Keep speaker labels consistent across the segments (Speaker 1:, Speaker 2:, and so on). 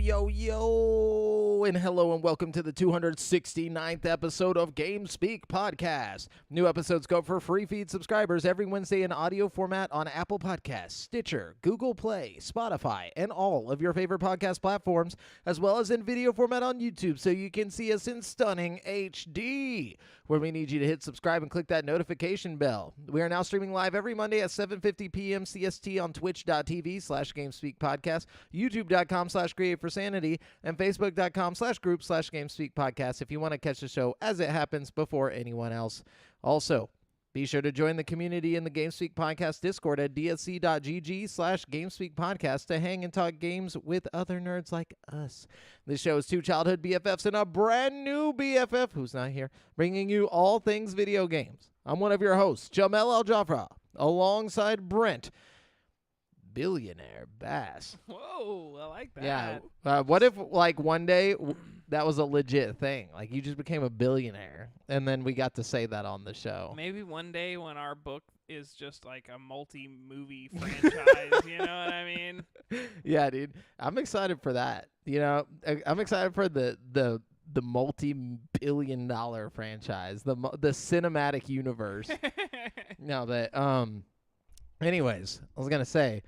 Speaker 1: yo, and hello and welcome to the 269th episode of GameSpeak Podcast. New episodes go for free feed subscribers every Wednesday in audio format on Apple Podcasts, Stitcher, Google Play, Spotify, and all of your favorite podcast platforms, as well as in video format on YouTube so you can see us in stunning HD, where we need you to hit subscribe and click that notification bell. We are now streaming live every Monday at 7:50 p.m. CST on twitch.tv/GameSpeakPodcast, youtube.com/CreateForSanity, and facebook.com/group/GameSpeakPodcast if you want to catch the show as it happens before anyone else. Also, be sure to join the community in the GameSpeak Podcast Discord at dsc.gg/GameSpeakPodcast to hang and talk games with other nerds like us. This show is two childhood BFFs and a brand new BFF who's not here, bringing you all things video games. I'm one of your hosts, Jamel Al-Jafra, alongside Brent, Billionaire Bass.
Speaker 2: Whoa, I like that.
Speaker 1: Yeah. What if, like, one day that was a legit thing? Like, you just became a billionaire, and then we got to say that on the show.
Speaker 2: Maybe one day when our book is just like a multi-movie franchise, you know what I mean?
Speaker 1: Yeah, dude. I'm excited for that. You know, I'm excited for the multi-billion-dollar franchise, the cinematic universe. No, but anyways, I was gonna say,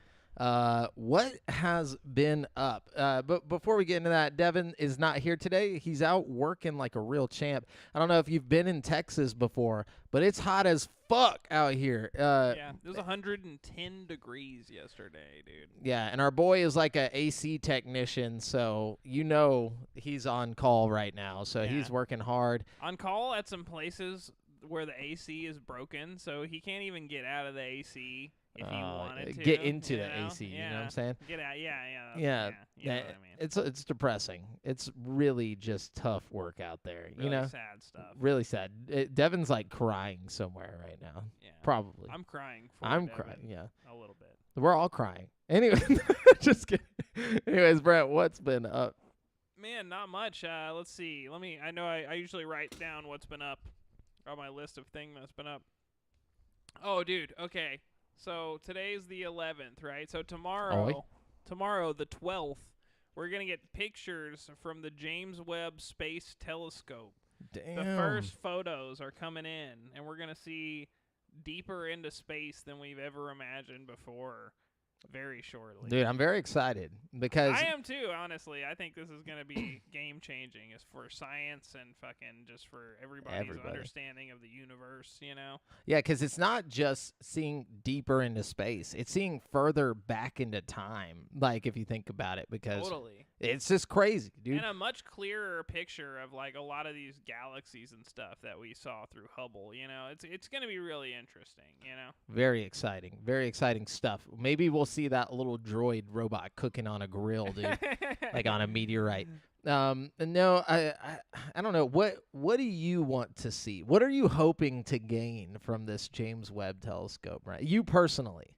Speaker 1: what has been up? But before we get into that, Devin is not here today. He's out working like a real champ. I don't know if you've been in Texas before, but it's hot as fuck out here.
Speaker 2: Yeah, it was 110 degrees yesterday, dude.
Speaker 1: Yeah, and our boy is like a AC technician, so you know he's on call right now. So he's working hard.
Speaker 2: On call at some places where the AC is broken, so he can't even get out of the AC. If he wanted to
Speaker 1: get into the AC, you know what I'm saying?
Speaker 2: Get out, yeah.
Speaker 1: You know what I mean? It's depressing. It's really just tough work out there.
Speaker 2: Really
Speaker 1: you know,
Speaker 2: sad stuff.
Speaker 1: Really sad. Devin's like crying somewhere right now. Yeah, probably.
Speaker 2: I'm crying.
Speaker 1: I'm crying. Yeah,
Speaker 2: a little bit.
Speaker 1: We're all crying. Anyway, just kidding. Anyways, Brent, what's been up?
Speaker 2: Man, not much. Let's see. I know I usually write down what's been up on my list of things that's been up. Oh, dude. Okay. So today's the 11th, right? So tomorrow the 12th, we're going to get pictures from the James Webb Space Telescope.
Speaker 1: Damn.
Speaker 2: The first photos are coming in, and we're going to see deeper into space than we've ever imagined before very shortly.
Speaker 1: Dude, I'm very excited because
Speaker 2: I am too, honestly. I think this is going to be game-changing as for science and fucking just for everybody's understanding of the universe, you know?
Speaker 1: Yeah, because it's not just seeing deeper into space. It's seeing further back into time, like, if you think about it, because it's just crazy, dude.
Speaker 2: And a much clearer picture of, like, a lot of these galaxies and stuff that we saw through Hubble, you know? It's going to be really interesting, you know?
Speaker 1: Very exciting stuff. Maybe we'll see that little droid robot cooking on a grill, dude, like on a meteorite. No, I don't know. What do you want to see? What are you hoping to gain from this James Webb Telescope, right? You personally.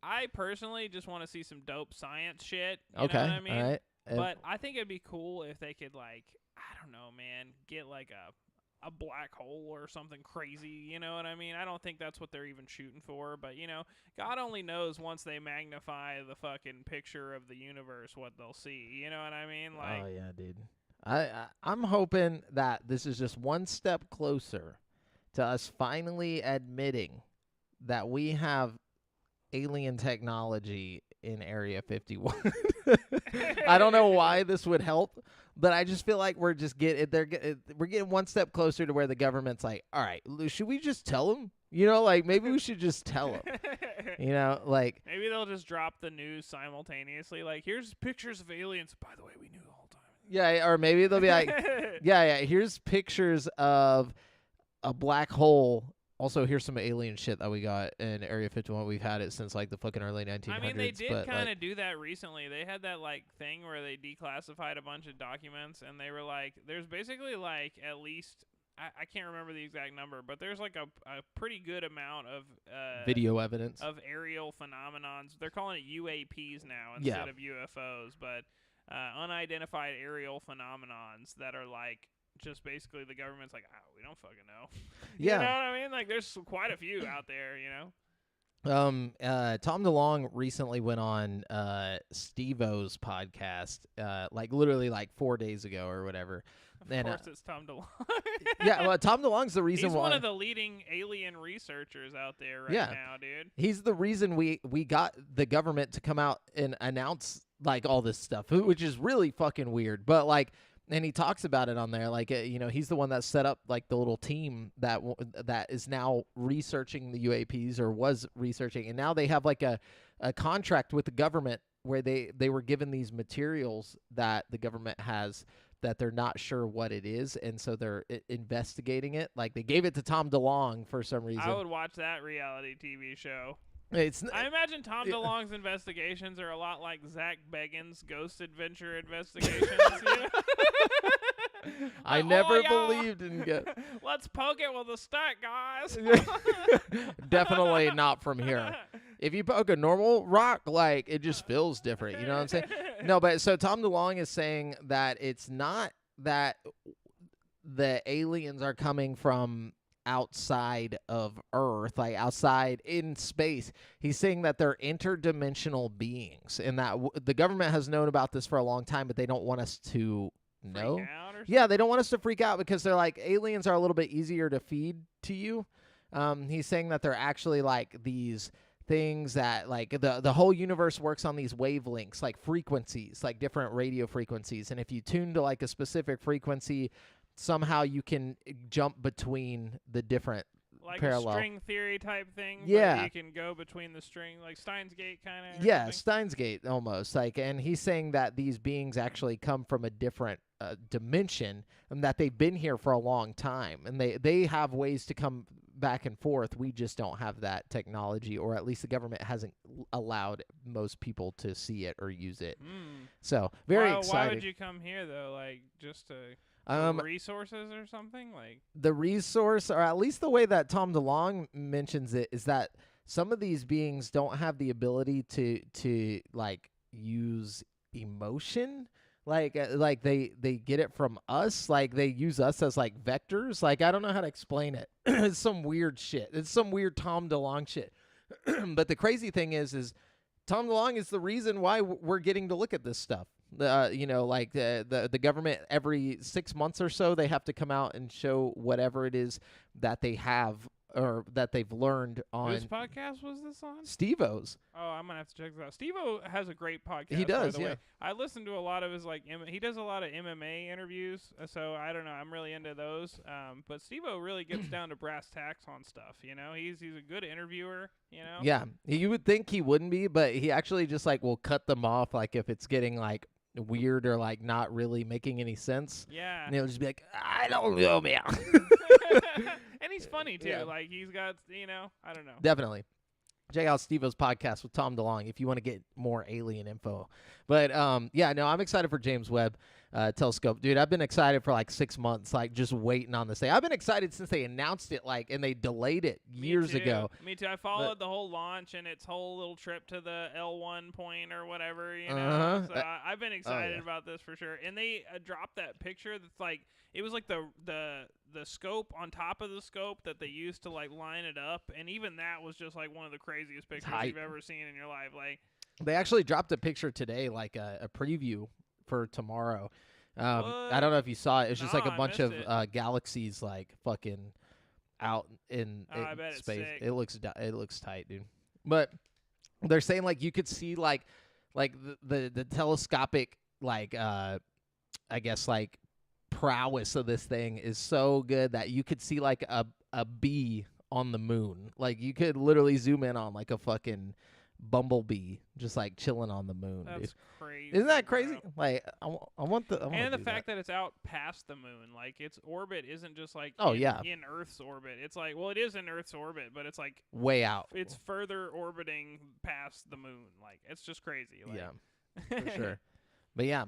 Speaker 2: I personally just want to see some dope science shit. You know what I mean?
Speaker 1: All right.
Speaker 2: But I think it'd be cool if they could, like, I don't know, man, get like a black hole or something crazy, you know what I mean? I don't think that's what they're even shooting for, but, you know, God only knows once they magnify the fucking picture of the universe what they'll see, you know what I mean? Like,
Speaker 1: oh, yeah, dude. I'm hoping that this is just one step closer to us finally admitting that we have alien technology in Area 51. I don't know why this would help, but I just feel like we're getting one step closer to where the government's like, all right, should we just tell them? You know, like, maybe we should just tell them. You know, like,
Speaker 2: maybe they'll just drop the news simultaneously. Like, here's pictures of aliens. By the way, we knew the whole time.
Speaker 1: Yeah, or maybe they'll be like, yeah, here's pictures of a black hole. Also, here's some alien shit that we got in Area 51. We've had it since, like, the fucking early 1900s.
Speaker 2: I mean, they did kind of do that recently. They had that, like, thing where they declassified a bunch of documents, and they were like, there's basically, like, at least, I can't remember the exact number, but there's, like, a pretty good amount of
Speaker 1: video evidence
Speaker 2: of aerial phenomenons. They're calling it UAPs now instead of UFOs, but unidentified aerial phenomenons that are, like, just basically the government's like, we don't fucking know. You know what I mean? Like, there's quite a few out there, you know?
Speaker 1: Tom DeLonge recently went on Steve-O's podcast, like literally like 4 days ago or whatever.
Speaker 2: Of course, it's Tom DeLonge.
Speaker 1: Yeah, well, Tom DeLonge's the reason
Speaker 2: He's
Speaker 1: why.
Speaker 2: one of the leading alien researchers out there right now, dude.
Speaker 1: He's the reason we got the government to come out and announce like all this stuff, which is really fucking weird. But like, and he talks about it on there, like he's the one that set up like the little team that is now researching the UAPs or was researching, and now they have like a contract with the government where they were given these materials that the government has that they're not sure what it is, and so they're investigating it. Like they gave it to Tom DeLonge for some reason.
Speaker 2: I would watch that reality TV show.
Speaker 1: I
Speaker 2: imagine Tom DeLonge's investigations are a lot like Zach Bagans' Ghost Adventure investigations.
Speaker 1: I never believed in
Speaker 2: Let's poke it with a stick, guys.
Speaker 1: Definitely not from here. If you poke a normal rock, like it just feels different. You know what I'm saying? No, but so Tom DeLonge is saying that it's not that the aliens are coming from outside of Earth, like outside in space. He's saying that they're interdimensional beings, and that the government has known about this for a long time, but they don't want us to know. Yeah, they don't want us to freak out because they're like, aliens are a little bit easier to feed to you. He's saying that they're actually like these things that like the whole universe works on these wavelengths, like frequencies, like different radio frequencies, and if you tune to like a specific frequency, somehow you can jump between the different
Speaker 2: like
Speaker 1: parallel.
Speaker 2: A string theory type thing.
Speaker 1: Yeah,
Speaker 2: you can go between the string, like Steins Gate kind of.
Speaker 1: Yeah, Steins Gate almost like, and he's saying that these beings actually come from a different dimension, and that they've been here for a long time, and they have ways to come back and forth. We just don't have that technology, or at least the government hasn't allowed most people to see it or use it. So very exciting.
Speaker 2: Why would you come here though? Like just to resources or something? Like
Speaker 1: the resource, or at least the way that Tom DeLonge mentions it, is that some of these beings don't have the ability to like use emotion. Like they get it from us. Like they use us as like vectors. Like I don't know how to explain it. It's some weird shit. It's some weird Tom DeLonge shit. But the crazy thing is Tom DeLonge is the reason why we're getting to look at this stuff. Like the government every 6 months or so, they have to come out and show whatever it is that they have or that they've learned on.
Speaker 2: Whose podcast was this on?
Speaker 1: Steve-O's.
Speaker 2: Oh, I'm gonna have to check this out. Steve-O has a great podcast.
Speaker 1: He does,
Speaker 2: by the
Speaker 1: yeah.
Speaker 2: way. I listen to a lot of his he does a lot of MMA interviews, so I don't know. I'm really into those. But Steve-O really gets down to brass tacks on stuff. You know, he's a good interviewer. You know.
Speaker 1: Yeah, you would think he wouldn't be, but he actually just like will cut them off, like if it's getting like weird or like not really making any sense.
Speaker 2: Yeah.
Speaker 1: And he'll just be like, I don't know, man.
Speaker 2: And he's funny too. Yeah. Like he's got, I don't know.
Speaker 1: Definitely. Check out Steve-O's podcast with Tom DeLonge if you want to get more alien info. But I'm excited for James Webb Telescope. Dude, I've been excited for like 6 months, like just waiting on this thing. I've been excited since they announced it, like, and they delayed it years ago.
Speaker 2: Me too. I followed the whole launch and its whole little trip to the L1 point or whatever, So I've been excited about this for sure. And they dropped that picture that's like, it was like the scope on top of the scope that they used to like line it up, and even that was just like one of the craziest pictures you've ever seen in your life. Like
Speaker 1: they actually dropped a picture today, like a preview for tomorrow. I don't know if you saw it. It's just like a bunch of galaxies like fucking out in space. It looks tight, dude. But they're saying like you could see like the telescopic like I guess like prowess of this thing is so good that you could see like a bee on the moon. Like you could literally zoom in on like a fucking bumblebee just like chilling on the moon.
Speaker 2: That's
Speaker 1: dude.
Speaker 2: crazy.
Speaker 1: Isn't that crazy?
Speaker 2: Bro.
Speaker 1: Like I want the
Speaker 2: fact that it's out past the moon, like its orbit isn't just like in Earth's orbit. It's like, well, it is in Earth's orbit, but it's like
Speaker 1: way out.
Speaker 2: It's further orbiting past the moon. Like it's just crazy. Like.
Speaker 1: Yeah, for sure. But yeah,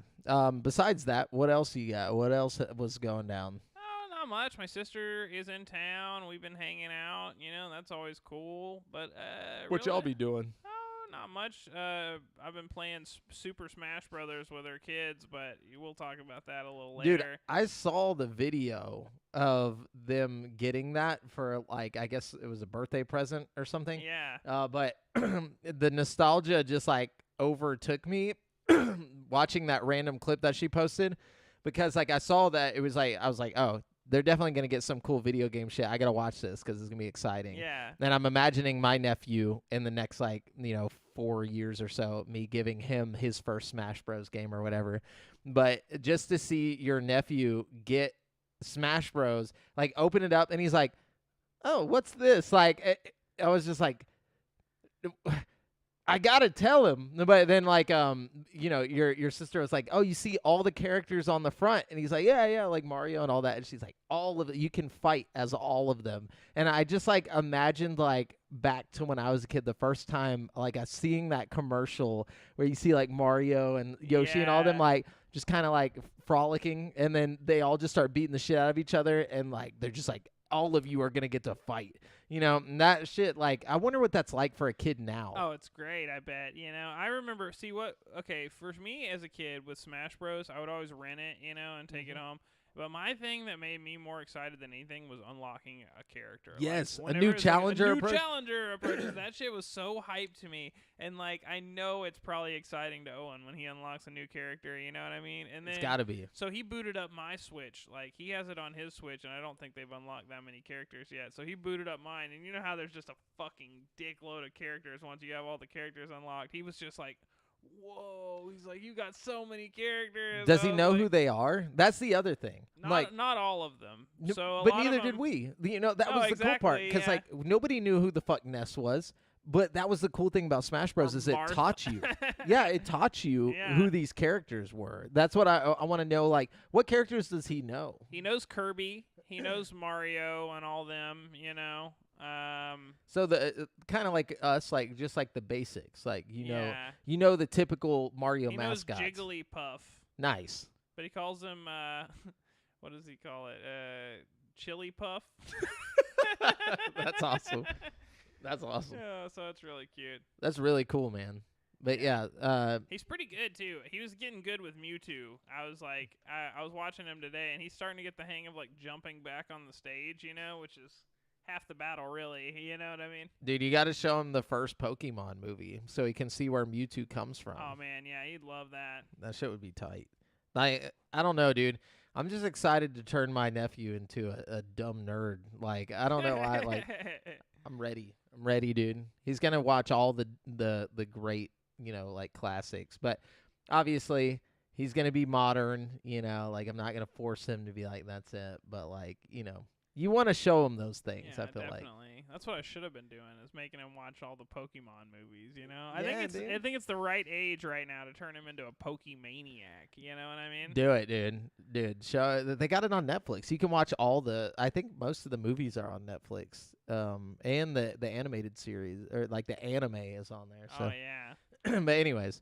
Speaker 1: besides that, what else you got? What else was going down?
Speaker 2: Oh, not much. My sister is in town. We've been hanging out. That's always cool. But
Speaker 1: what y'all be doing?
Speaker 2: Oh, not Not much. I've been playing Super Smash Brothers with our kids, but we'll talk about that a little later.
Speaker 1: Dude, I saw the video of them getting that for, like, I guess it was a birthday present or something.
Speaker 2: Yeah.
Speaker 1: But the nostalgia just, like, overtook me watching that random clip that she posted, because, like, I saw that it was like, I was like, oh, they're definitely going to get some cool video game shit. I got to watch this because it's going to be exciting.
Speaker 2: Yeah.
Speaker 1: And I'm imagining my nephew in the next, like, 4 years or so, me giving him his first Smash Bros. Game or whatever. But just to see your nephew get Smash Bros., like, open it up, and he's like, oh, what's this? Like, I was just like, I gotta tell him. But then, like, your sister was like, oh, you see all the characters on the front, and he's like, yeah, like Mario and all that, and she's like, all of it, you can fight as all of them. And I just, like, imagined, like, back to when I was a kid, the first time, like, I seeing that commercial where you see, like, Mario and Yoshi and all them, like, just kind of, like, frolicking, and then they all just start beating the shit out of each other, and, like, they're just like, all of you are gonna get to fight, and that shit. Like, I wonder what that's like for a kid now.
Speaker 2: Oh, it's great. I bet. I remember. Okay, for me as a kid with Smash Bros, I would always rent it, and take it home. But my thing that made me more excited than anything was unlocking a character.
Speaker 1: Yes,
Speaker 2: like,
Speaker 1: a new challenger
Speaker 2: approach. Challenger approaches. That shit was so hyped to me, and, like, I know it's probably exciting to Owen when he unlocks a new character. You know what I mean? And then
Speaker 1: It's gotta be.
Speaker 2: So he booted up my Switch. Like, he has it on his Switch, and I don't think they've unlocked that many characters yet. So he booted up mine, and you know how there's just a fucking dickload of characters once you have all the characters unlocked. He was just like, whoa, he's like, you got so many characters.
Speaker 1: Does he know who they are? That's the other thing.
Speaker 2: Not all of them. So
Speaker 1: but neither did we. That was the cool part, because like, nobody knew who the fuck Ness was. But that was the cool thing about Smash Bros. Is it taught you. Yeah, it taught you who these characters were. That's what I want to know. Like, what characters does he know?
Speaker 2: He knows Kirby. He knows Mario and all them.
Speaker 1: So the kind of like us, like, just like the basics, like, you know the typical Mario mascots.
Speaker 2: He knows Jigglypuff.
Speaker 1: Nice.
Speaker 2: But he calls him what does he call it? Chili Puff.
Speaker 1: That's awesome. That's awesome.
Speaker 2: Yeah, so it's really cute.
Speaker 1: That's really cool, man. But yeah,
Speaker 2: he's pretty good too. He was getting good with Mewtwo. I was like, I was watching him today, and he's starting to get the hang of, like, jumping back on the stage, which is half the battle, really. You know what I mean?
Speaker 1: Dude, you got to show him the first Pokemon movie so he can see where Mewtwo comes from.
Speaker 2: Oh man, yeah, he'd love that.
Speaker 1: That shit would be tight. I don't know, dude. I'm just excited to turn my nephew into a dumb nerd. Like, I don't know why. Like, I'm ready. I'm ready, dude. He's gonna watch all the great, like, classics. But obviously, he's gonna be modern. Like, I'm not gonna force him to be like, that's it. But, like, you want to show him those things.
Speaker 2: Yeah,
Speaker 1: I feel
Speaker 2: definitely.
Speaker 1: like
Speaker 2: That's what I should have been doing, is making him watch all the Pokemon movies. I
Speaker 1: Yeah,
Speaker 2: think it's the right age right now to turn him into a Pokemaniac. You know what I mean?
Speaker 1: do it, dude. Show. They got it on Netflix. You can watch all the. I think most of the movies are on Netflix. And the animated series, or, like, the anime is on there. So.
Speaker 2: Oh yeah.
Speaker 1: But anyways,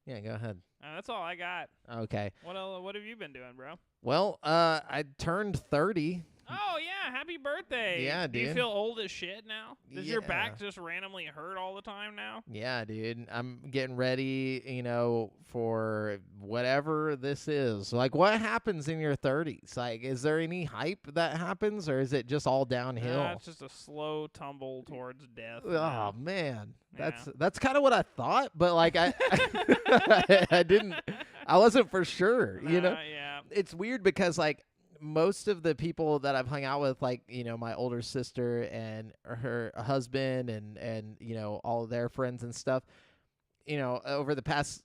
Speaker 1: yeah, go ahead.
Speaker 2: That's all I got.
Speaker 1: Okay.
Speaker 2: What have you been doing, bro?
Speaker 1: Well, I turned 30.
Speaker 2: Oh yeah, happy birthday!
Speaker 1: Yeah,
Speaker 2: Do you
Speaker 1: dude.
Speaker 2: feel old as shit now? Does your
Speaker 1: Yeah.
Speaker 2: back just randomly hurt all the time now?
Speaker 1: Yeah, dude. I'm getting ready, for whatever this is. Like, what happens in your 30s? Like, is there any hype that happens, or is it just all downhill?
Speaker 2: It's just a slow tumble towards death.
Speaker 1: Oh man,
Speaker 2: Yeah.
Speaker 1: that's kind of what I thought, but, like, I I wasn't for sure.
Speaker 2: Yeah.
Speaker 1: It's weird because, like, most of the people that I've hung out with, like, my older sister and her husband and all of their friends and stuff, over the past,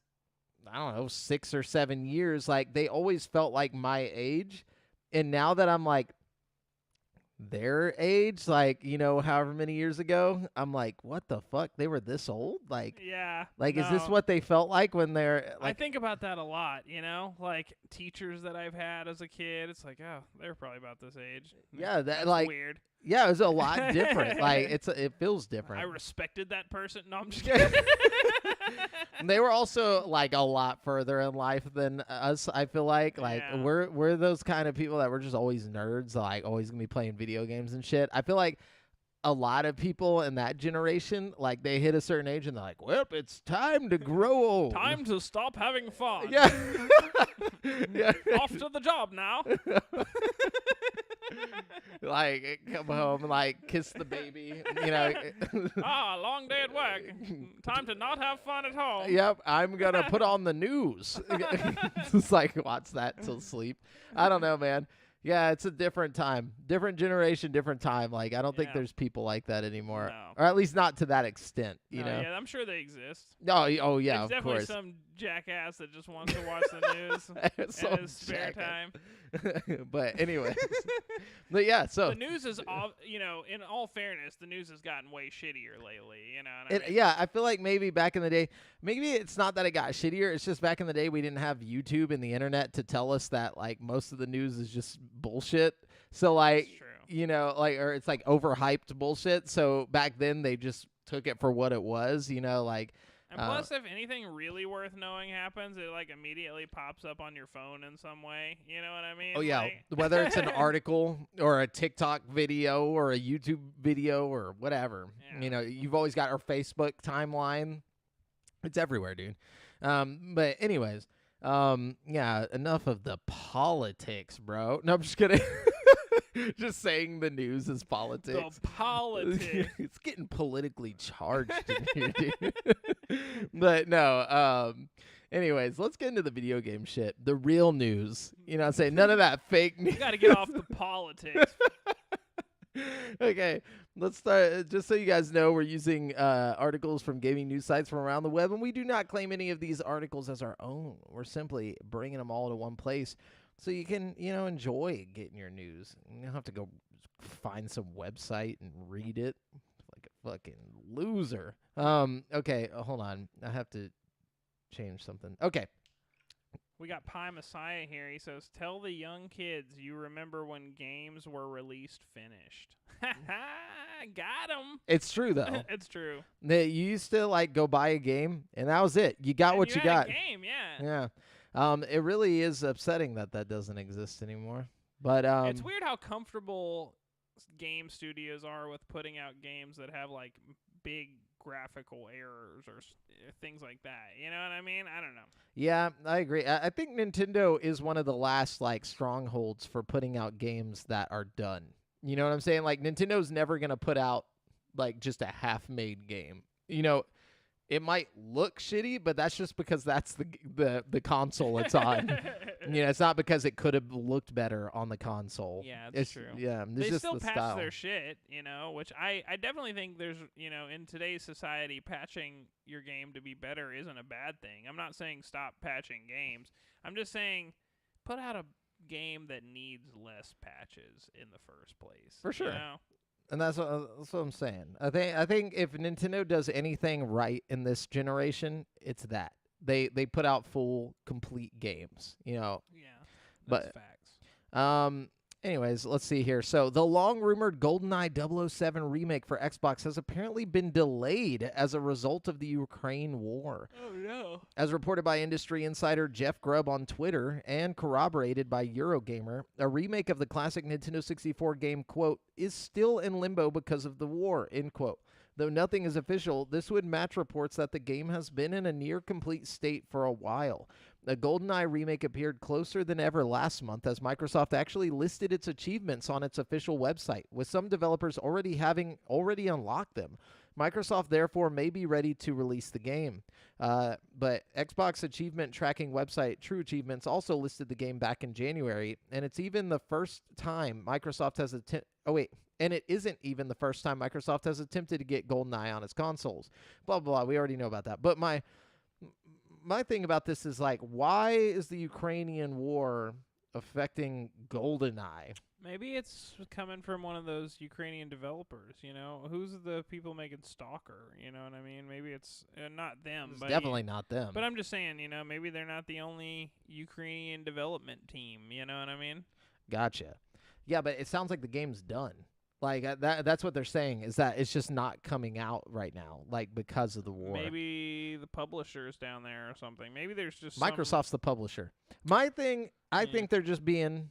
Speaker 1: I don't know, 6 or 7 years, like, they always felt like my age. And now that I'm, like, their age, like, however many years ago, I'm like, what the fuck? They were this old? Like,
Speaker 2: Yeah.
Speaker 1: like,
Speaker 2: no.
Speaker 1: is this what they felt like when they're,
Speaker 2: I
Speaker 1: like,
Speaker 2: think about that a lot, like teachers that I've had as a kid. It's like, oh, they're probably about this age.
Speaker 1: yeah,
Speaker 2: That's
Speaker 1: like,
Speaker 2: weird.
Speaker 1: yeah, it was a lot different. Like, it feels different.
Speaker 2: I respected that person. No, I'm just kidding.
Speaker 1: They were also, like, a lot further in life than us, I feel like. Like,
Speaker 2: Yeah.
Speaker 1: we're those kind of people that we're just always nerds, like, always gonna be playing video games and shit. I feel like a lot of people in that generation, like they hit a certain age and they're like, well, it's time to grow old.
Speaker 2: Time to stop having fun.
Speaker 1: Yeah. Yeah.
Speaker 2: Off to the job now.
Speaker 1: Like, come home, like, kiss the baby,
Speaker 2: Long day at work. Time to not have fun at home.
Speaker 1: Yep, I'm going to put on the news. Just like, watch that till sleep. I don't know, man. Yeah, it's a different time. Different generation, different time. Like, I don't think there's people like that anymore.
Speaker 2: No.
Speaker 1: Or at least not to that extent, you know?
Speaker 2: Yeah, I'm sure they exist.
Speaker 1: Oh, yeah,
Speaker 2: It's
Speaker 1: of
Speaker 2: definitely
Speaker 1: course.
Speaker 2: some jackass that just wants to watch the news in his spare time.
Speaker 1: But anyways. But yeah, so.
Speaker 2: The news is, in all fairness, the news has gotten way shittier lately, you know what I mean?
Speaker 1: Yeah, I feel like maybe back in the day, maybe it's not that it got shittier. It's just back in the day we didn't have YouTube and the internet to tell us that, like, most of the news is just bullshit. So, like, or it's like overhyped bullshit. So back then they just took it for what it was, like.
Speaker 2: And plus, if anything really worth knowing happens, it, like, immediately pops up on your phone in some way. You know what I mean?
Speaker 1: Oh, yeah.
Speaker 2: Like
Speaker 1: Whether it's an article or a TikTok video or a YouTube video or whatever.
Speaker 2: Yeah.
Speaker 1: You've always got our Facebook timeline. It's everywhere, dude. But anyways, enough of the politics, bro. No, I'm just kidding. Just saying the news is politics.
Speaker 2: The politics.
Speaker 1: It's getting politically charged in here, dude. But no, anyways, let's get into the video game shit. The real news. You know what I'm saying? None of that fake news.
Speaker 2: You got to get off the politics.
Speaker 1: Okay, let's start. Just so you guys know, we're using articles from gaming news sites from around the web, and we do not claim any of these articles as our own. We're simply bringing them all to one place so you can, enjoy getting your news. You don't have to go find some website and read it like a fucking loser. Okay, hold on. I have to change something. Okay.
Speaker 2: We got Pie Messiah here. He says, tell the young kids you remember when games were released finished. Got him.
Speaker 1: It's true, though.
Speaker 2: It's true.
Speaker 1: You used to, like, go buy a game, and that was it. You got what you got.
Speaker 2: A game, yeah.
Speaker 1: Yeah. It really is upsetting that doesn't exist anymore. But
Speaker 2: it's weird how comfortable game studios are with putting out games that have, like, big graphical errors or things like that. You know what I mean? I don't know.
Speaker 1: Yeah, I agree. I think Nintendo is one of the last, like, strongholds for putting out games that are done. You know what I'm saying? Like, Nintendo's never going to put out, like, just a half-made game. It might look shitty, but that's just because that's the console it's on. It's not because it could have looked better on the console.
Speaker 2: Yeah, it's true.
Speaker 1: Yeah,
Speaker 2: they
Speaker 1: just
Speaker 2: still
Speaker 1: the
Speaker 2: patch
Speaker 1: style.
Speaker 2: their shit, which I definitely think there's, in today's society, patching your game to be better isn't a bad thing. I'm not saying stop patching games. I'm just saying put out a game that needs less patches in the first place.
Speaker 1: For sure.
Speaker 2: You know?
Speaker 1: And that's what I'm saying. I think if Nintendo does anything right in this generation, it's that. They put out full, complete games,
Speaker 2: Yeah,
Speaker 1: but,
Speaker 2: that's facts.
Speaker 1: Anyways, let's see here. So the long-rumored GoldenEye 007 remake for Xbox has apparently been delayed as a result of the Ukraine war.
Speaker 2: Oh, no.
Speaker 1: As reported by industry insider Jeff Grubb on Twitter and corroborated by Eurogamer, a remake of the classic Nintendo 64 game, quote, is still in limbo because of the war, end quote. Though nothing is official, this would match reports that the game has been in a near-complete state for a while. The GoldenEye remake appeared closer than ever last month as Microsoft actually listed its achievements on its official website, with some developers already unlocked them. Microsoft therefore may be ready to release the game. But Xbox achievement tracking website True Achievements also listed the game back in January, and it's even the first time Microsoft has and it isn't even the first time Microsoft has attempted to get GoldenEye on its consoles. Blah, blah, blah. We already know about that. But my thing about this is, like, why is the Ukrainian war affecting GoldenEye?
Speaker 2: Maybe it's coming from one of those Ukrainian developers, Who's the people making Stalker, you know what I mean? Maybe it's not them.
Speaker 1: It's definitely not them.
Speaker 2: But I'm just saying, maybe they're not the only Ukrainian development team, you know what I mean?
Speaker 1: Gotcha. Yeah, but it sounds like the game's done. Like, that's what they're saying, is that it's just not coming out right now, like, because of the war.
Speaker 2: Maybe the publisher's down there or something. Maybe there's just
Speaker 1: Microsoft's the publisher. My thing, I think they're just being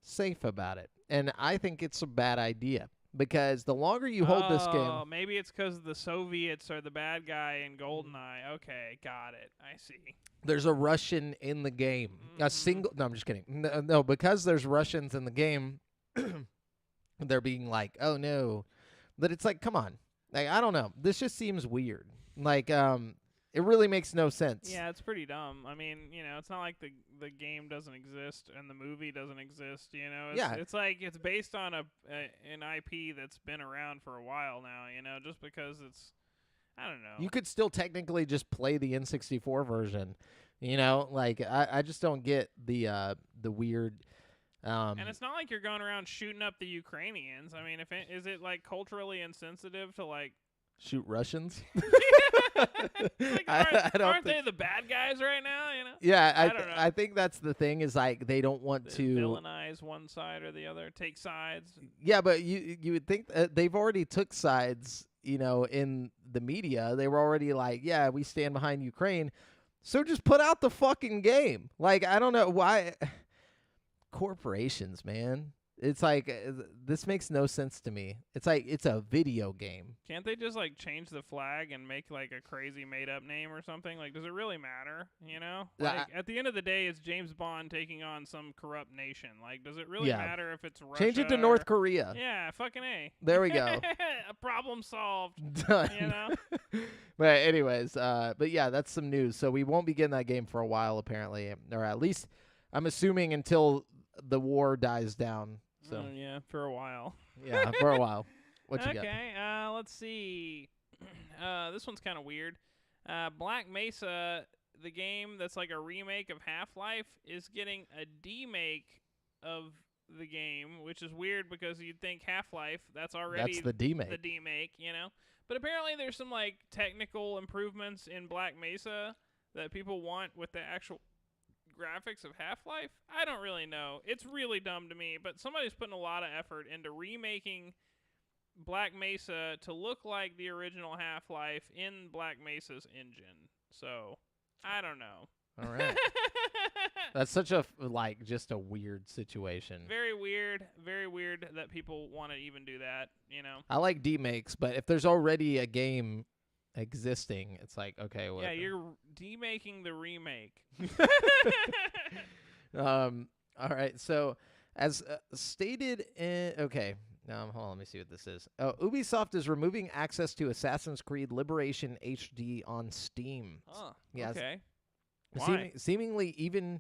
Speaker 1: safe about it, and I think it's a bad idea. because the longer you hold this game,
Speaker 2: Oh, maybe it's because the Soviets are the bad guy in GoldenEye. Okay, got it. I see.
Speaker 1: there's a Russian in the game.
Speaker 2: Mhm.
Speaker 1: No, I'm just kidding. No, because there's Russians in the game, they're being like, oh no. But it's like, come on. Like, I don't know. This just seems weird. Like, it really makes no sense.
Speaker 2: Yeah, it's pretty dumb. I mean, it's not like the game doesn't exist and the movie doesn't exist. It's like it's based on an IP that's been around for a while now. Just because it's, I don't know.
Speaker 1: You could still technically just play the N64 version. Like I just don't get the weird.
Speaker 2: And it's not like you're going around shooting up the Ukrainians. I mean, is it like culturally insensitive to like
Speaker 1: shoot Russians?
Speaker 2: like, aren't they the bad guys right now?
Speaker 1: Yeah,
Speaker 2: I don't know.
Speaker 1: I think that's the thing is like they don't want to
Speaker 2: villainize one side or the other, take sides.
Speaker 1: Yeah, but you would think they've already took sides, in the media. They were already like, yeah, we stand behind Ukraine. So just put out the fucking game. Like, I don't know why corporations, man. It's like this makes no sense to me. It's like it's a video game.
Speaker 2: Can't they just like change the flag and make like a crazy made up name or something? Like, does it really matter? Like at the end of the day, it's James Bond taking on some corrupt nation. Like, does it really matter if it's Russia?
Speaker 1: Change it to North Korea.
Speaker 2: Yeah, fucking A.
Speaker 1: There we go.
Speaker 2: A problem solved.
Speaker 1: Done. But anyways, but yeah, that's some news. So we won't be getting that game for a while, apparently, or at least I'm assuming until the war dies down. So
Speaker 2: yeah, for a while.
Speaker 1: Yeah, for a while. What you got?
Speaker 2: Okay, let's see. This one's kind of weird. Black Mesa, the game that's like a remake of Half-Life, is getting a demake of the game, which is weird because you'd think Half-Life, that's already
Speaker 1: the demake.
Speaker 2: The demake, But apparently there's some like technical improvements in Black Mesa that people want with the actual graphics of Half-Life. I don't really know. It's really dumb to me, but somebody's putting a lot of effort into remaking Black Mesa to look like the original Half-Life in Black Mesa's engine. So, I don't know.
Speaker 1: All right. That's such a just a weird situation.
Speaker 2: Very weird that people want to even do that,
Speaker 1: I like demakes, but if there's already a game existing, it's like, okay, what?
Speaker 2: Yeah, you're demaking the remake.
Speaker 1: All right. So, as stated in hold on, let me see what this is. Ubisoft is removing access to Assassin's Creed Liberation HD on Steam.
Speaker 2: Oh,
Speaker 1: yes.
Speaker 2: Okay. Why?
Speaker 1: Seemingly even.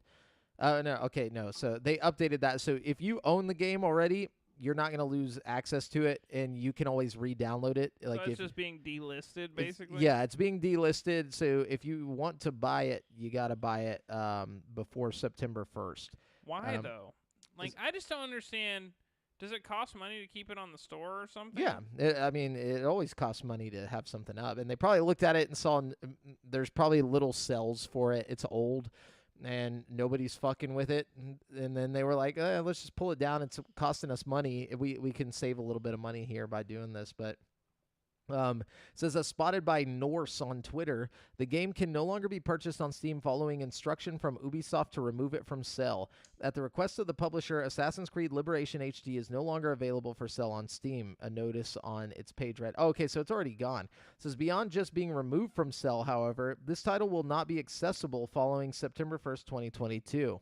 Speaker 1: No. So they updated that. So if you own the game already, you're not going to lose access to it, and you can always re-download it.
Speaker 2: So it's just being delisted, basically?
Speaker 1: It's being delisted, so if you want to buy it, you got to buy it before September 1st.
Speaker 2: Why, though? Like, I just don't understand. Does it cost money to keep it on the store or something?
Speaker 1: Yeah. It always costs money to have something up, and they probably looked at it and saw there's probably little cells for it. It's old. And nobody's fucking with it, and then they were like, let's just pull it down. It's costing us money. We can save a little bit of money here by doing this. But says, as spotted by Norse on Twitter, the game can no longer be purchased on Steam following instruction from Ubisoft to remove it from sale. At the request of the publisher, Assassin's Creed Liberation HD is no longer available for sale on Steam. A notice on its page read. Oh, okay, so it's already gone. It says, beyond just being removed from sale, however, this title will not be accessible following September 1st, 2022.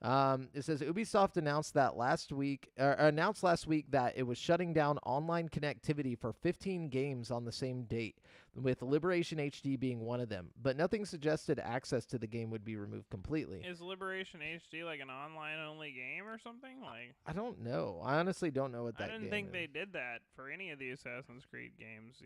Speaker 1: It says Ubisoft announced last week that it was shutting down online connectivity for 15 games on the same date, with Liberation HD being one of them. But nothing suggested access to the game would be removed completely.
Speaker 2: Is Liberation HD like an online-only game or something? Like,
Speaker 1: I don't know. I honestly don't know what that game is.
Speaker 2: I didn't think they did that for any of the Assassin's Creed games,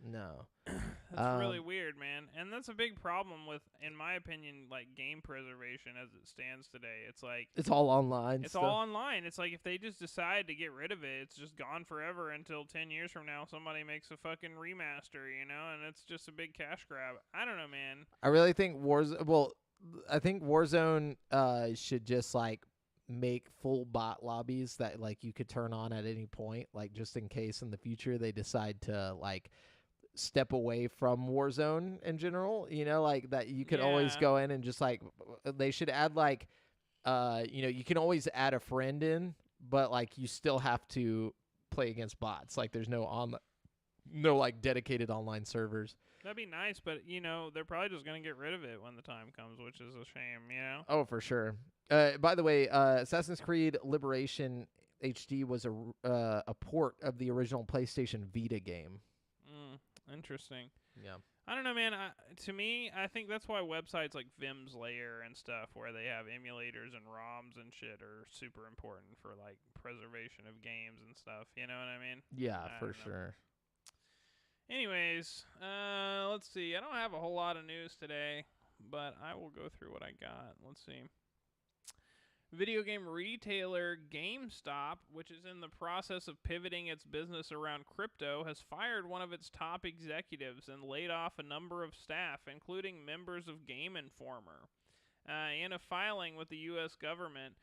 Speaker 1: No.
Speaker 2: That's really weird, man. And that's a big problem with, in my opinion, like game preservation as it stands today. It's like
Speaker 1: it's all online.
Speaker 2: It's all online. It's like if they just decide to get rid of it, it's just gone forever until 10 years from now somebody makes a fucking remaster, and it's just a big cash grab. I don't know, man.
Speaker 1: I really think Warzone should just like make full bot lobbies that like you could turn on at any point, like just in case in the future they decide to like step away from Warzone in general, like that you could always go in and just like they should add like you can always add a friend in, but like you still have to play against bots. Like there's no like dedicated online servers.
Speaker 2: That'd be nice, but they're probably just gonna get rid of it when the time comes, which is a shame.
Speaker 1: Oh, for sure. By the way, Assassin's Creed Liberation HD was a port of the original PlayStation Vita game.
Speaker 2: Interesting.
Speaker 1: Yeah.
Speaker 2: I don't know, man. To me, I think that's why websites like Vim's Lair and stuff, where they have emulators and ROMs and shit, are super important for like preservation of games and stuff. You know what I mean?
Speaker 1: Yeah, for sure.
Speaker 2: Anyways, let's see. I don't have a whole lot of news today, but I will go through what I got. Let's see. Video game retailer GameStop, which is in the process of pivoting its business around crypto, has fired one of its top executives and laid off a number of staff, including members of Game Informer. In a filing with the U.S. government,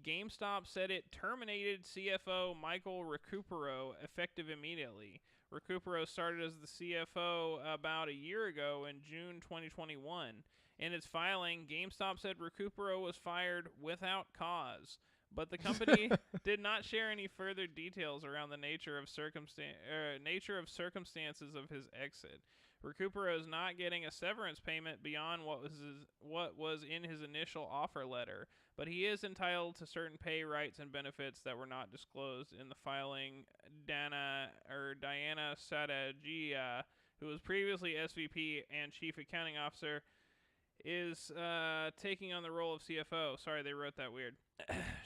Speaker 2: GameStop said it terminated CFO Michael Recupero effective immediately. Recupero started as the CFO about a year ago in June 2021. In its filing, GameStop said Recupero was fired without cause, but the company did not share any further details around the nature of circumstances of his exit. Recupero is not getting a severance payment beyond what was in his initial offer letter, but he is entitled to certain pay rights and benefits that were not disclosed in the filing. Diana Sadagia, who was previously SVP and Chief Accounting Officer, is taking on the role of CFO. Sorry, they wrote that weird.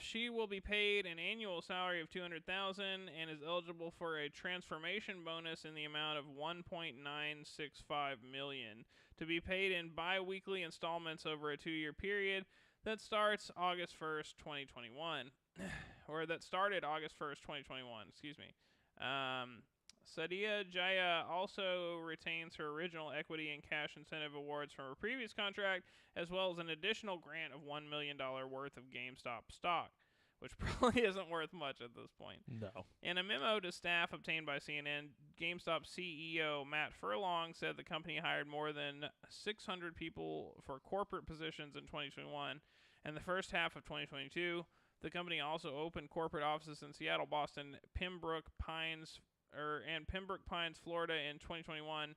Speaker 2: She will be paid an annual salary of $200,000 and is eligible for a transformation bonus in the amount of $1.965 million to be paid in bi-weekly installments over a 2-year period that starts August 1st, 2021. Or that started August 1st, 2021. Excuse me. Sadia Jaya also retains her original equity and cash incentive awards from her previous contract, as well as an additional grant of $1 million worth of GameStop stock, which probably isn't worth much at this point.
Speaker 1: No.
Speaker 2: In a memo to staff obtained by CNN, GameStop CEO Matt Furlong said the company hired more than 600 people for corporate positions in 2021 and the first half of 2022. The company also opened corporate offices in Seattle, Boston, Pembroke Pines, Florida in 2021.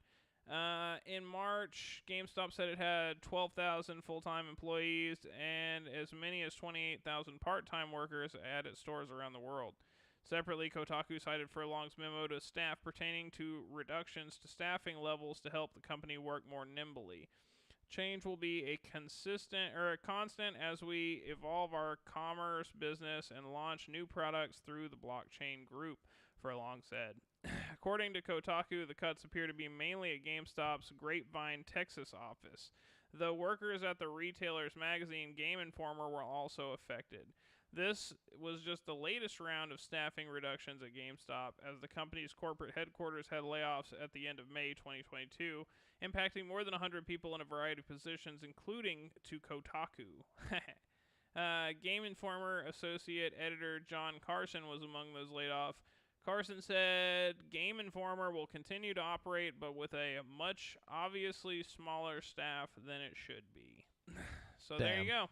Speaker 2: In March, GameStop said it had 12,000 full-time employees and as many as 28,000 part-time workers at its stores around the world. Separately, Kotaku cited Furlong's memo to staff pertaining to reductions to staffing levels to help the company work more nimbly. Change will be a constant as we evolve our commerce business and launch new products through the blockchain group, Furlong said. According to Kotaku, the cuts appear to be mainly at GameStop's Grapevine, Texas office, though workers at the retailer's magazine Game Informer were also affected. This was just the latest round of staffing reductions at GameStop, as the company's corporate headquarters had layoffs at the end of May 2022, impacting more than 100 people in a variety of positions, including to Kotaku. Game Informer associate editor John Carson was among those laid off. Carson said Game Informer will continue to operate, but with a much obviously smaller staff than it should be. So
Speaker 1: Damn.
Speaker 2: There you go.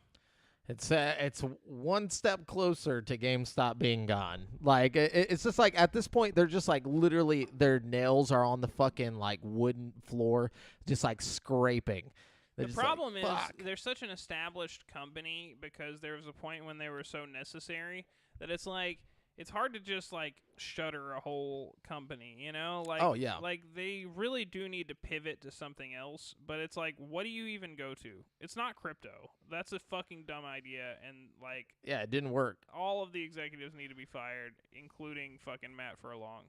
Speaker 1: It's one step closer to GameStop being gone. Like it's just like at this point they're just like literally their nails are on the fucking like wooden floor, just like scraping.
Speaker 2: The problem is they're such an established company because there was a point when they were so necessary that it's like it's hard to just like shutter a whole company, you know? Like,
Speaker 1: oh yeah,
Speaker 2: like they really do need to pivot to something else. But it's like, what do you even go to? It's not crypto. That's a fucking dumb idea. And like,
Speaker 1: yeah, it didn't work.
Speaker 2: All of the executives need to be fired, including fucking Matt Furlong.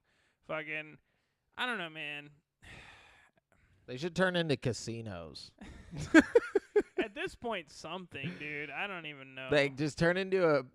Speaker 2: Fucking, I don't know, man.
Speaker 1: They should turn into casinos.
Speaker 2: At this point, something, dude. I don't even know.
Speaker 1: Like, just turn into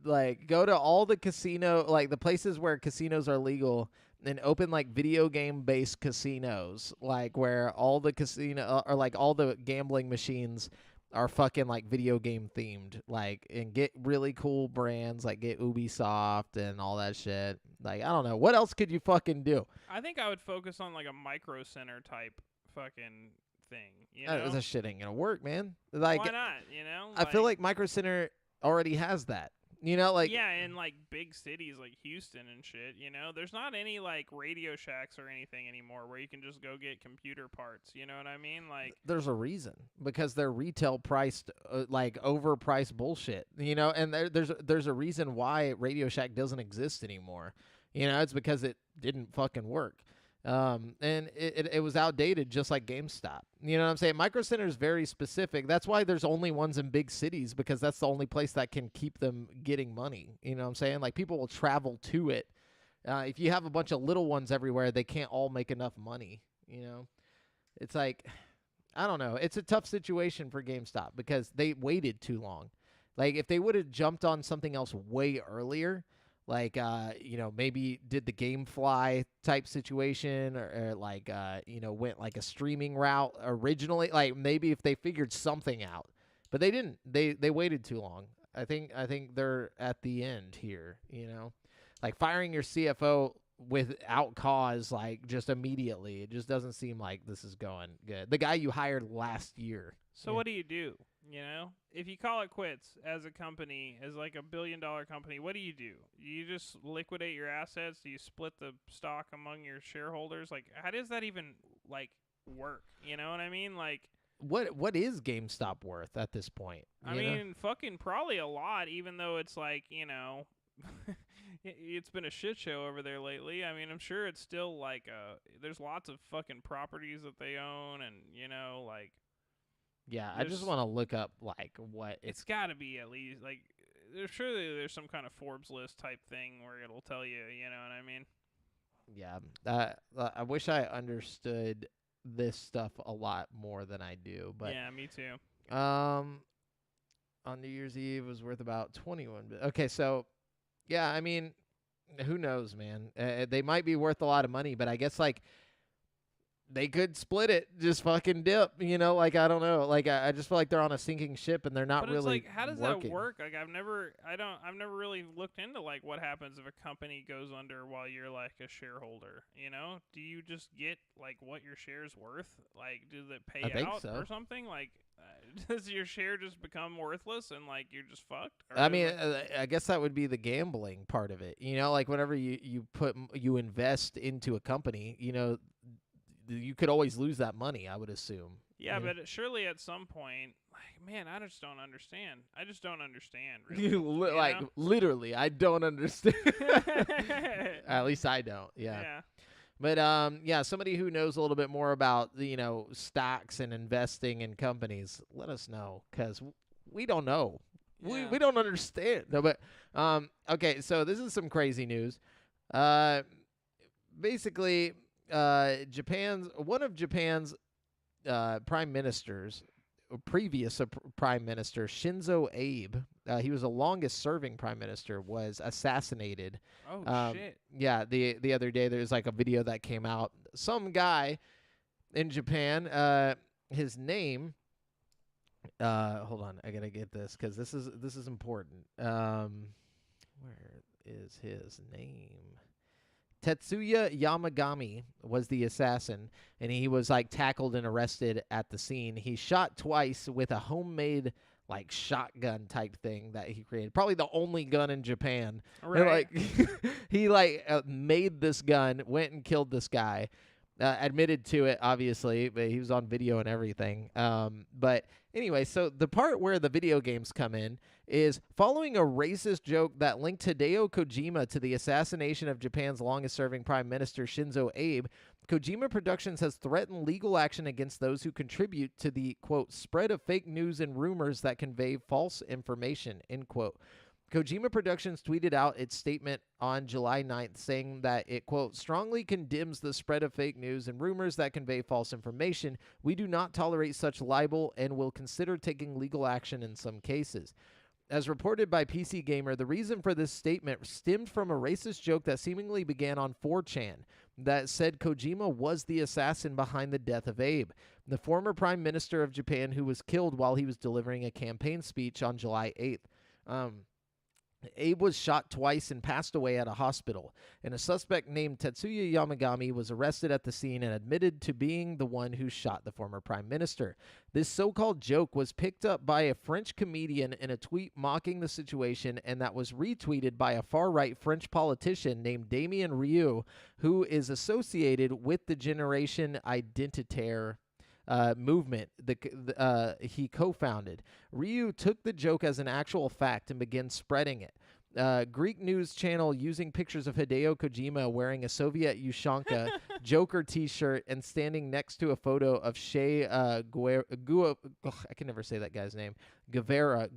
Speaker 1: go to all the casino, like the places where casinos are legal, and open like video game based casinos, like where all the casino or like all the gambling machines are fucking like video game themed, like, and get really cool brands, like get Ubisoft and all that shit. Like, I don't know, what else could you fucking do?
Speaker 2: I think I would focus on like a Micro Center type fucking thing, you know?
Speaker 1: That shit ain't gonna work, man. Like,
Speaker 2: why not? You know,
Speaker 1: I feel like Micro Center already has that. You know, like
Speaker 2: yeah, in like big cities like Houston and shit, there's not any like Radio Shacks or anything anymore where you can just go get computer parts. You know what I mean? Like,
Speaker 1: there's a reason because they're retail priced, like overpriced bullshit. And there's a reason why Radio Shack doesn't exist anymore. It's because it didn't fucking work. And it was outdated, just like GameStop. You know what I'm saying? Micro Center is very specific. That's why there's only ones in big cities, because that's the only place that can keep them getting money. You know what I'm saying? Like, people will travel to it. If you have a bunch of little ones everywhere, they can't all make enough money. It's like, I don't know. It's a tough situation for GameStop because they waited too long. Like, if they would have jumped on something else way earlier, like, maybe did the GameFly type situation or like, went like a streaming route originally. Like, maybe if they figured something out. But they didn't. They waited too long. I think they're at the end here, Like, firing your CFO without cause, like, just immediately. It just doesn't seem like this is going good. The guy you hired last year.
Speaker 2: So what do you do? If you call it quits as a company, as like $1 billion company, what do? You just liquidate your assets? Do you split the stock among your shareholders? Like, how does that even like work? You know what I mean? Like,
Speaker 1: what is GameStop worth at this point?
Speaker 2: I mean, fucking probably a lot, even though it's like, it's been a shit show over there lately. I mean, I'm sure it's still like there's lots of fucking properties that they own, and like.
Speaker 1: Yeah, I just want to look up like what
Speaker 2: it's got to be at least like surely there's some kind of Forbes list type thing where it'll tell you, you know what I mean?
Speaker 1: Yeah, I wish I understood this stuff a lot more than I do, but
Speaker 2: yeah, me too.
Speaker 1: On New Year's Eve it was worth about 21. Okay, so yeah, I mean, who knows, man? They might be worth a lot of money, but I guess like they could split it, just fucking dip, like, I don't know. Like, I just feel like they're on a sinking ship and they're not
Speaker 2: but
Speaker 1: really
Speaker 2: it's like, how does
Speaker 1: working.
Speaker 2: that work? Like, I've never really looked into like what happens if a company goes under while you're like a shareholder, Do you just get like what your share's worth? Like, does it pay out or something? Like, does your share just become worthless and like you're just fucked?
Speaker 1: I mean, I guess that would be the gambling part of it. Like whenever you invest into a company, you could always lose that money, I would assume.
Speaker 2: Yeah, but surely at some point, like, man, I just don't understand. Really.
Speaker 1: Like, literally, I don't understand. At least I don't. Yeah. But somebody who knows a little bit more about stocks and investing in companies, let us know, because we don't know.
Speaker 2: Yeah.
Speaker 1: We don't understand. No, but okay, so this is some crazy news. Basically, one of Japan's prime ministers, previous prime minister Shinzo Abe, he was the longest serving prime minister, was assassinated.
Speaker 2: Oh shit!
Speaker 1: Yeah, the other day there was like a video that came out. Some guy in Japan, his name. Hold on, I gotta get this because this is important. Where is his name? Tetsuya Yamagami was the assassin, and he was like tackled and arrested at the scene. He shot twice with a homemade like shotgun type thing that he created. Probably the only gun in Japan.
Speaker 2: Right.
Speaker 1: And, like he made this gun, went and killed this guy. Admitted to it, obviously, but he was on video and everything. But anyway, so the part where the video games come in is following a racist joke that linked Hideo Kojima to the assassination of Japan's longest-serving Prime Minister Shinzo Abe. Kojima Productions has threatened legal action against those who contribute to the, quote, spread of fake news and rumors that convey false information, end quote. Kojima Productions tweeted out its statement on July 9th saying that it, quote, strongly condemns the spread of fake news and rumors that convey false information. We do not tolerate such libel and will consider taking legal action in some cases. As reported by PC Gamer, the reason for this statement stemmed from a racist joke that seemingly began on 4chan that said Kojima was the assassin behind the death of Abe, the former Prime Minister of Japan who was killed while he was delivering a campaign speech on July 8th. Abe was shot twice and passed away at a hospital, and a suspect named Tetsuya Yamagami was arrested at the scene and admitted to being the one who shot the former prime minister. This so-called joke was picked up by a French comedian in a tweet mocking the situation, and that was retweeted by a far-right French politician named Damien Rieu, who is associated with the Generation Identitaire movement he co-founded. Ryu took the joke as an actual fact and began spreading it. Greek news channel using pictures of Hideo Kojima wearing a Soviet Ushanka Joker t-shirt and standing next to a photo of Shea I can never say that guy's name, Guevara,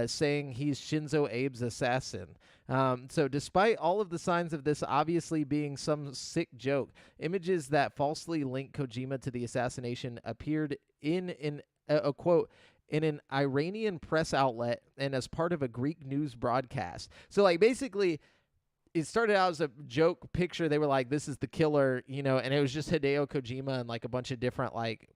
Speaker 1: saying he's Shinzo Abe's assassin. So despite all of the signs of this obviously being some sick joke, images that falsely link Kojima to the assassination appeared in a quote, in an Iranian press outlet and as part of a Greek news broadcast. So, like, basically, it started out as a joke picture. They were like, this is the killer, you know, and it was just Hideo Kojima and, like, a bunch of different, like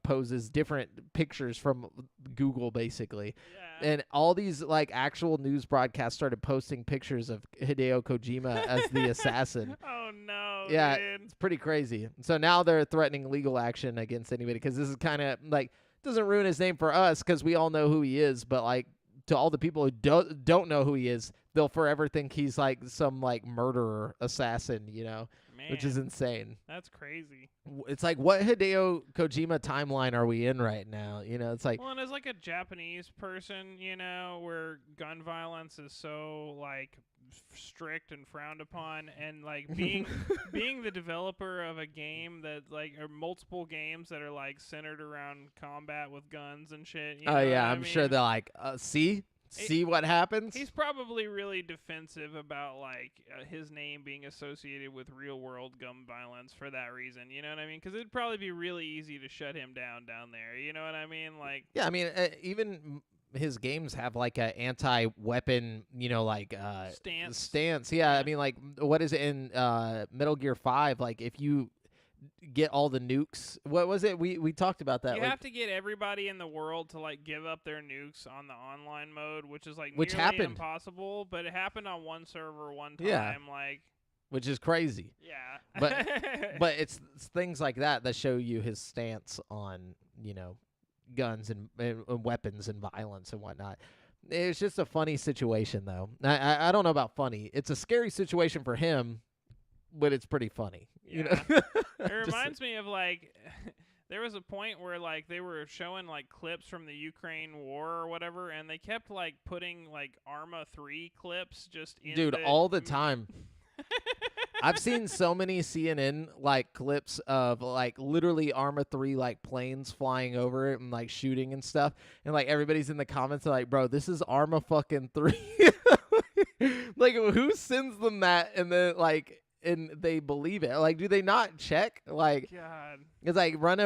Speaker 1: poses, different pictures from Google, basically.
Speaker 2: Yeah.
Speaker 1: And all these, like, actual news broadcasts started posting pictures of Hideo Kojima as the assassin.
Speaker 2: Oh, no,
Speaker 1: Yeah,
Speaker 2: dude.
Speaker 1: it's pretty crazy. So now they're threatening legal action against anybody because this is kind of, like, doesn't ruin his name for us because we all know who he is, but like to all the people who don't know who he is, they'll forever think he's like some like murderer assassin, you know,
Speaker 2: Man,
Speaker 1: which is insane.
Speaker 2: that's crazy.
Speaker 1: It's like, what Hideo Kojima timeline are we in right now? You know, it's like,
Speaker 2: Well, and as like a Japanese person, you know, where gun violence is so like strict and frowned upon, and like being the developer of a game that like or multiple games that are like centered around combat with guns and shit. You know
Speaker 1: yeah,
Speaker 2: what I
Speaker 1: I'm sure
Speaker 2: mean?
Speaker 1: they're like, see what happens.
Speaker 2: He's probably really defensive about like his name being associated with real world gun violence for that reason. You know what I mean? Because it'd probably be really easy to shut him down there. You know what I mean? Like,
Speaker 1: yeah, I mean, even his games have like a anti-weapon, you know, like stance. Yeah, I mean, like, what is it in Metal Gear 5? Like, if you get all the nukes, what was it? We talked about that.
Speaker 2: You
Speaker 1: like,
Speaker 2: have to get everybody in the world to like give up their nukes on the online mode, which is like
Speaker 1: Which
Speaker 2: nearly
Speaker 1: happened.
Speaker 2: impossible. But it happened on one server one time.
Speaker 1: Yeah.
Speaker 2: Like,
Speaker 1: which is crazy.
Speaker 2: yeah.
Speaker 1: But it's things like that show you his stance on, you know, guns and weapons and violence and whatnot. It's just a funny situation, though. I don't know about funny. It's a scary situation for him, but it's pretty funny.
Speaker 2: Yeah.
Speaker 1: You know?
Speaker 2: It reminds me of like there was a point where like they were showing like clips from the Ukraine war or whatever, and they kept like putting like Arma 3 clips just in
Speaker 1: Dude, all the time. I've seen so many CNN like clips of like literally Arma 3 like planes flying over it and like shooting and stuff, and like everybody's in the comments are like, bro, this is Arma fucking 3. Like, who sends them that and then like and they believe it? Like, do they not check? Like,
Speaker 2: God.
Speaker 1: it's like run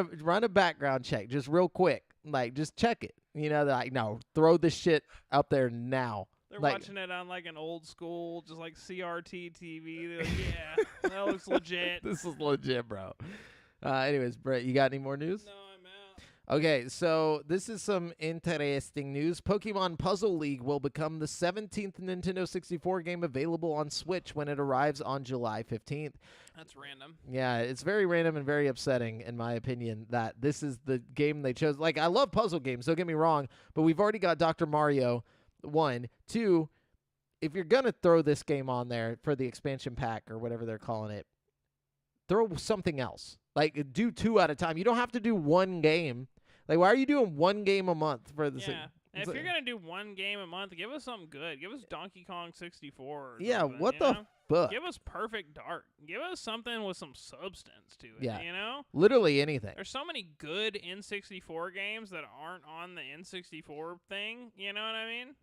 Speaker 1: a background check just real quick, like just check it. You know, they're like, no, throw this shit up there now.
Speaker 2: They're
Speaker 1: like,
Speaker 2: watching it on like an old school, just like CRT TV. They're like, yeah, that looks legit.
Speaker 1: This is legit, bro. Anyways, Brett, you got any more news?
Speaker 2: No, I'm out.
Speaker 1: Okay, so this is some interesting news. Pokemon Puzzle League will become the 17th Nintendo 64 game available on Switch when it arrives on July 15th.
Speaker 2: That's random.
Speaker 1: Yeah, it's very random and very upsetting, in my opinion, that this is the game they chose. Like, I love puzzle games, don't get me wrong, but we've already got Dr. Mario, 1. 2, if you're going to throw this game on there for the expansion pack or whatever they're calling it, throw something else. Like, do 2 at a time. You don't have to do one game. Like, why are you doing one game a month for the?
Speaker 2: Yeah. And if you're gonna do one game a month, give us something good. Give us Donkey Kong 64. Or
Speaker 1: yeah,
Speaker 2: something,
Speaker 1: what
Speaker 2: you
Speaker 1: the
Speaker 2: know?
Speaker 1: fuck?
Speaker 2: Give us Perfect Dark. Give us something with some substance to it.
Speaker 1: Yeah.
Speaker 2: You know?
Speaker 1: Literally anything.
Speaker 2: There's so many good N64 games that aren't on the N64 thing. You know what I mean?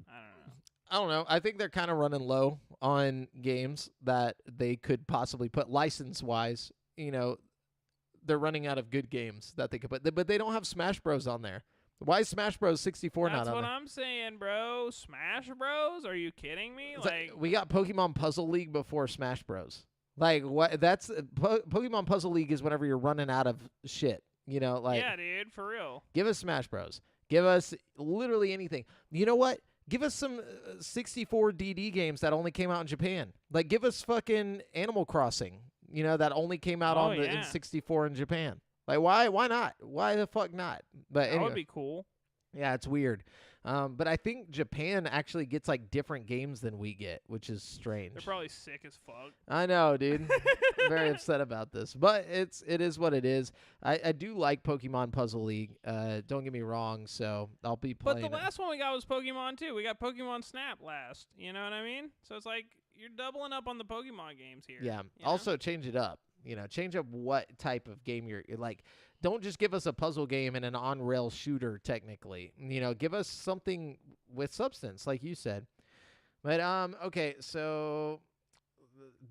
Speaker 2: I
Speaker 1: don't know. I think they're kind of running low on games that they could possibly put license-wise. You know, they're running out of good games that they could put. But they don't have Smash Bros. On there. Why is Smash Bros. 64
Speaker 2: That's
Speaker 1: not on
Speaker 2: what
Speaker 1: there?
Speaker 2: I'm saying, bro. Smash Bros? Are you kidding me?
Speaker 1: It's like, we got Pokemon Puzzle League before Smash Bros. Like, what? That's Pokemon Puzzle League is whenever you're running out of shit. You know, like,
Speaker 2: yeah, dude, for real.
Speaker 1: give us Smash Bros. Give us literally anything. You know what? Give us some 64 DD games that only came out in Japan. Like, give us fucking Animal Crossing, that only came out
Speaker 2: Oh,
Speaker 1: on the
Speaker 2: yeah.
Speaker 1: in 64 in Japan. Like, why not? Why the fuck not? But
Speaker 2: That
Speaker 1: anyway,
Speaker 2: would be cool.
Speaker 1: yeah, it's weird. But I think Japan actually gets like different games than we get, which is strange.
Speaker 2: They're probably sick as fuck.
Speaker 1: I know, dude. Very upset about this, but it is what it is. I do like Pokemon Puzzle League. Don't get me wrong. So I'll be playing.
Speaker 2: But the
Speaker 1: it.
Speaker 2: last one we got was Pokemon too. We got Pokemon Snap last. You know what I mean? So it's like you're doubling up on the Pokemon games here.
Speaker 1: Yeah.
Speaker 2: you know?
Speaker 1: Also, change it up. Change up what type of game you're like. Don't just give us a puzzle game and an on-rail shooter. Technically, give us something with substance, like you said. But okay, so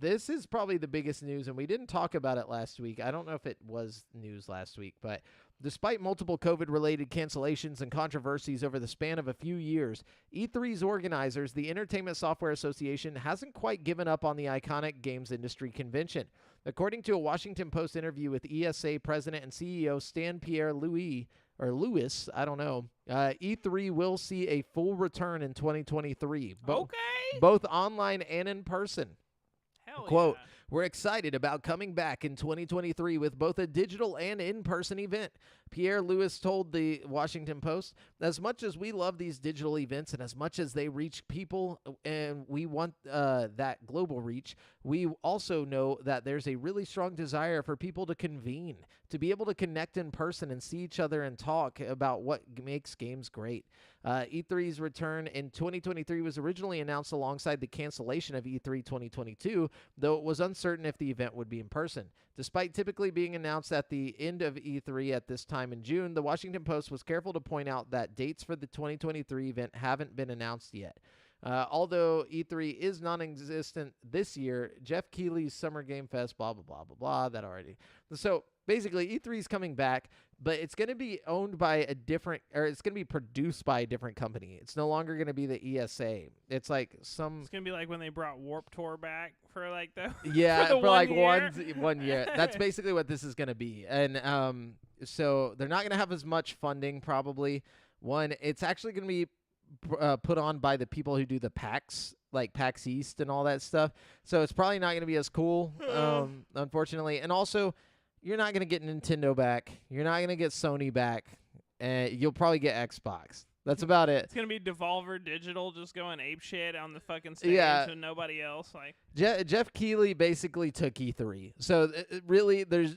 Speaker 1: this is probably the biggest news, and we didn't talk about it last week. I don't know if it was news last week, but despite multiple COVID-related cancellations and controversies over the span of a few years, E3's organizers, the Entertainment Software Association, hasn't quite given up on the iconic games industry convention. According to a Washington Post interview with ESA President and CEO Stan Pierre Louis, I don't know, E3 will see a full return in 2023, both online and in person.
Speaker 2: Hell
Speaker 1: Quote,
Speaker 2: yeah.
Speaker 1: "We're excited about coming back in 2023 with both a digital and in-person event," Pierre Louis told the Washington Post. "As much as we love these digital events and as much as they reach people and we want that global reach, we also know that there's a really strong desire for people to convene, to be able to connect in person and see each other and talk about what makes games great." E3's return in 2023 was originally announced alongside the cancellation of E3 2022, though it was uncertain if the event would be in person. Despite typically being announced at the end of E3 at this time in June, the Washington Post was careful to point out that dates for the 2023 event haven't been announced yet. Although E3 is non-existent this year, Jeff Keighley's Summer Game Fest, blah, blah, blah, blah, blah, that already. So basically E3 is coming back, but it's going to be owned by it's going to be produced by a different company. It's no longer going to be the ESA. It's like
Speaker 2: It's going to be like when they brought Warp Tour back for like the
Speaker 1: yeah,
Speaker 2: for
Speaker 1: like
Speaker 2: 1
Speaker 1: 1 year. That's basically what this is going to be. And so they're not going to have as much funding probably. One, it's actually going to be put on by the people who do the PAX, like PAX East and all that stuff. So it's probably not going to be as cool, unfortunately. And also, you're not going to get Nintendo back. You're not going to get Sony back. And you'll probably get Xbox. That's about it.
Speaker 2: It's going to be Devolver Digital just going apeshit on the fucking stage and nobody else. Like
Speaker 1: Jeff Keighley basically took E3. So really, there's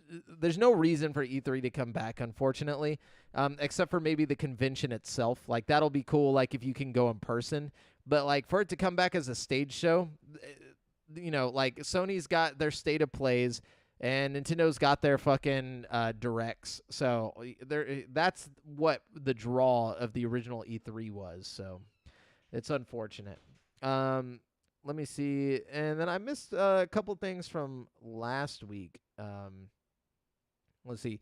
Speaker 1: no reason for E3 to come back, unfortunately, except for maybe the convention itself. Like, that'll be cool, like, if you can go in person. But, like, for it to come back as a stage show, like, Sony's got their state of plays, and Nintendo's got their fucking directs. So that's what the draw of the original E3 was. So it's unfortunate. Let me see. And then I missed a couple things from last week. Let's see.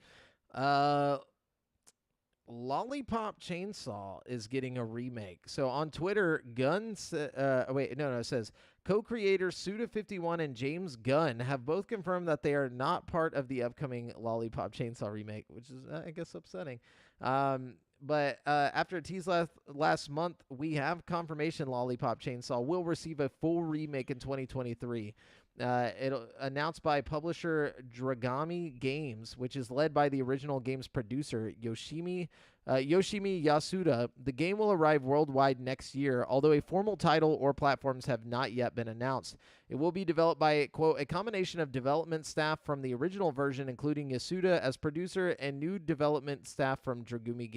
Speaker 1: Lollipop Chainsaw is getting a remake. So on Twitter, it says co-creators Suda51 and James Gunn have both confirmed that they are not part of the upcoming Lollipop Chainsaw remake, which is, I guess, upsetting. But after a tease last month, we have confirmation Lollipop Chainsaw will receive a full remake in 2023. It'll announced by publisher Dragami Games, which is led by the original game's producer Yoshimi Yasuda. The game will arrive worldwide next year, although a formal title or platforms have not yet been announced. It will be developed by, quote, a combination of development staff from the original version, including Yasuda as producer, and new development staff from Dragami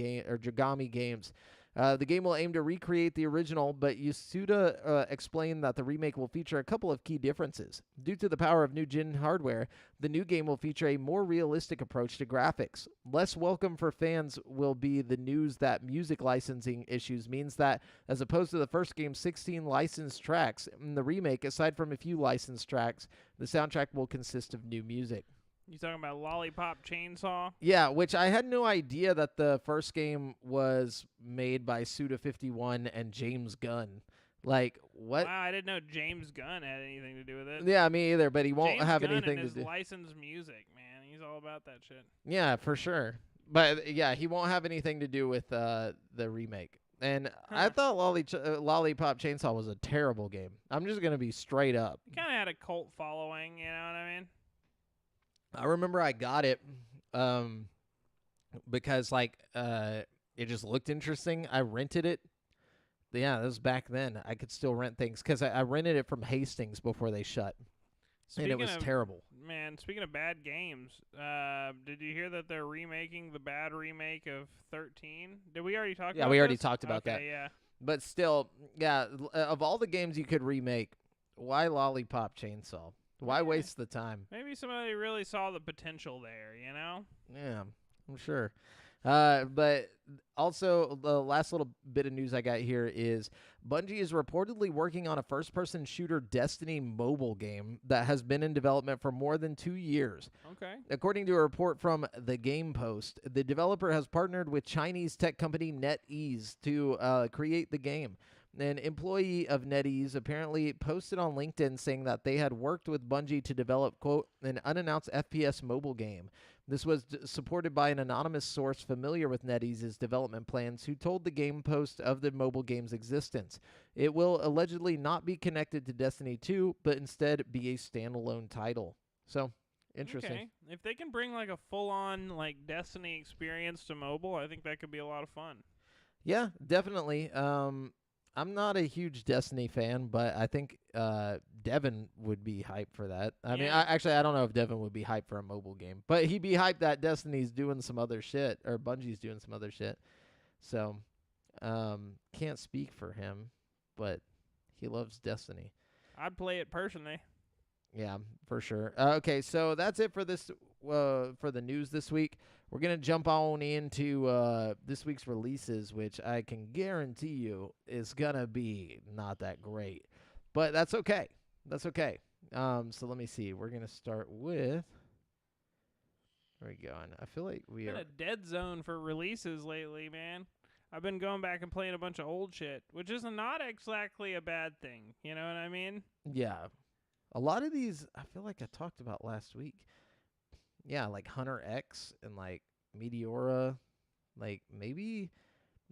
Speaker 1: Games. The game will aim to recreate the original, but Yasuda explained that the remake will feature a couple of key differences. Due to the power of new-gen hardware, the new game will feature a more realistic approach to graphics. Less welcome for fans will be the news that music licensing issues means that, as opposed to the first game's 16 licensed tracks, in the remake, aside from a few licensed tracks, the soundtrack will consist of new music.
Speaker 2: You talking about Lollipop Chainsaw?
Speaker 1: Yeah, which I had no idea that the first game was made by Suda51 and James Gunn. Like, what?
Speaker 2: Wow, I didn't know James Gunn had anything to do with it.
Speaker 1: Yeah, me either, but he won't
Speaker 2: James
Speaker 1: have
Speaker 2: Gunn
Speaker 1: anything
Speaker 2: and
Speaker 1: to do.
Speaker 2: his licensed music, man. He's all about that shit.
Speaker 1: Yeah, for sure. But, yeah, he won't have anything to do with the remake. And I thought Lollipop Chainsaw was a terrible game. I'm just going to be straight up.
Speaker 2: It kind of had a cult following, you know what I mean?
Speaker 1: I remember I got it because, like, it just looked interesting. I rented it. Yeah, that was back then. I could still rent things because I rented it from Hastings before they shut. And it was terrible.
Speaker 2: Man, speaking of bad games, did you hear that they're remaking the bad remake of 13? Did we already talk about that?
Speaker 1: Yeah, we already talked about that.
Speaker 2: Yeah.
Speaker 1: But still, yeah, of all the games you could remake, why Lollipop Chainsaw? Why waste the time?
Speaker 2: Maybe somebody really saw the potential there, you know?
Speaker 1: Yeah, I'm sure. But also, the last little bit of news I got here is Bungie is reportedly working on a first-person shooter Destiny mobile game that has been in development for more than 2 years.
Speaker 2: Okay.
Speaker 1: According to a report from The Game Post, the developer has partnered with Chinese tech company NetEase to create the game. An employee of NetEase apparently posted on LinkedIn saying that they had worked with Bungie to develop, quote, an unannounced FPS mobile game. This was supported by an anonymous source familiar with NetEase's development plans who told the Game Post of the mobile game's existence. It will allegedly not be connected to Destiny 2, but instead be a standalone title. So, interesting.
Speaker 2: Okay. If they can bring like a full-on like Destiny experience to mobile, I think that could be a lot of fun.
Speaker 1: Yeah, definitely. I'm not a huge Destiny fan, but I think Devin would be hyped for that. I mean, I don't know if Devin would be hyped for a mobile game, but he'd be hyped that Destiny's doing some other shit, or Bungie's doing some other shit. So, can't speak for him, but he loves Destiny.
Speaker 2: I'd play it personally.
Speaker 1: Yeah, for sure. Okay, so that's it for this for the news this week. We're going to jump on into this week's releases, which I can guarantee you is going to be not that great. But that's okay. That's okay. So let me see. We're going to start with... Where are we going? I feel like we
Speaker 2: are... Been a dead zone for releases lately, man. I've been going back and playing a bunch of old shit, which is not exactly a bad thing. You know what I mean?
Speaker 1: Yeah. A lot of these, I feel like I talked about last week. Yeah, like Hunter X and like Meteora, like maybe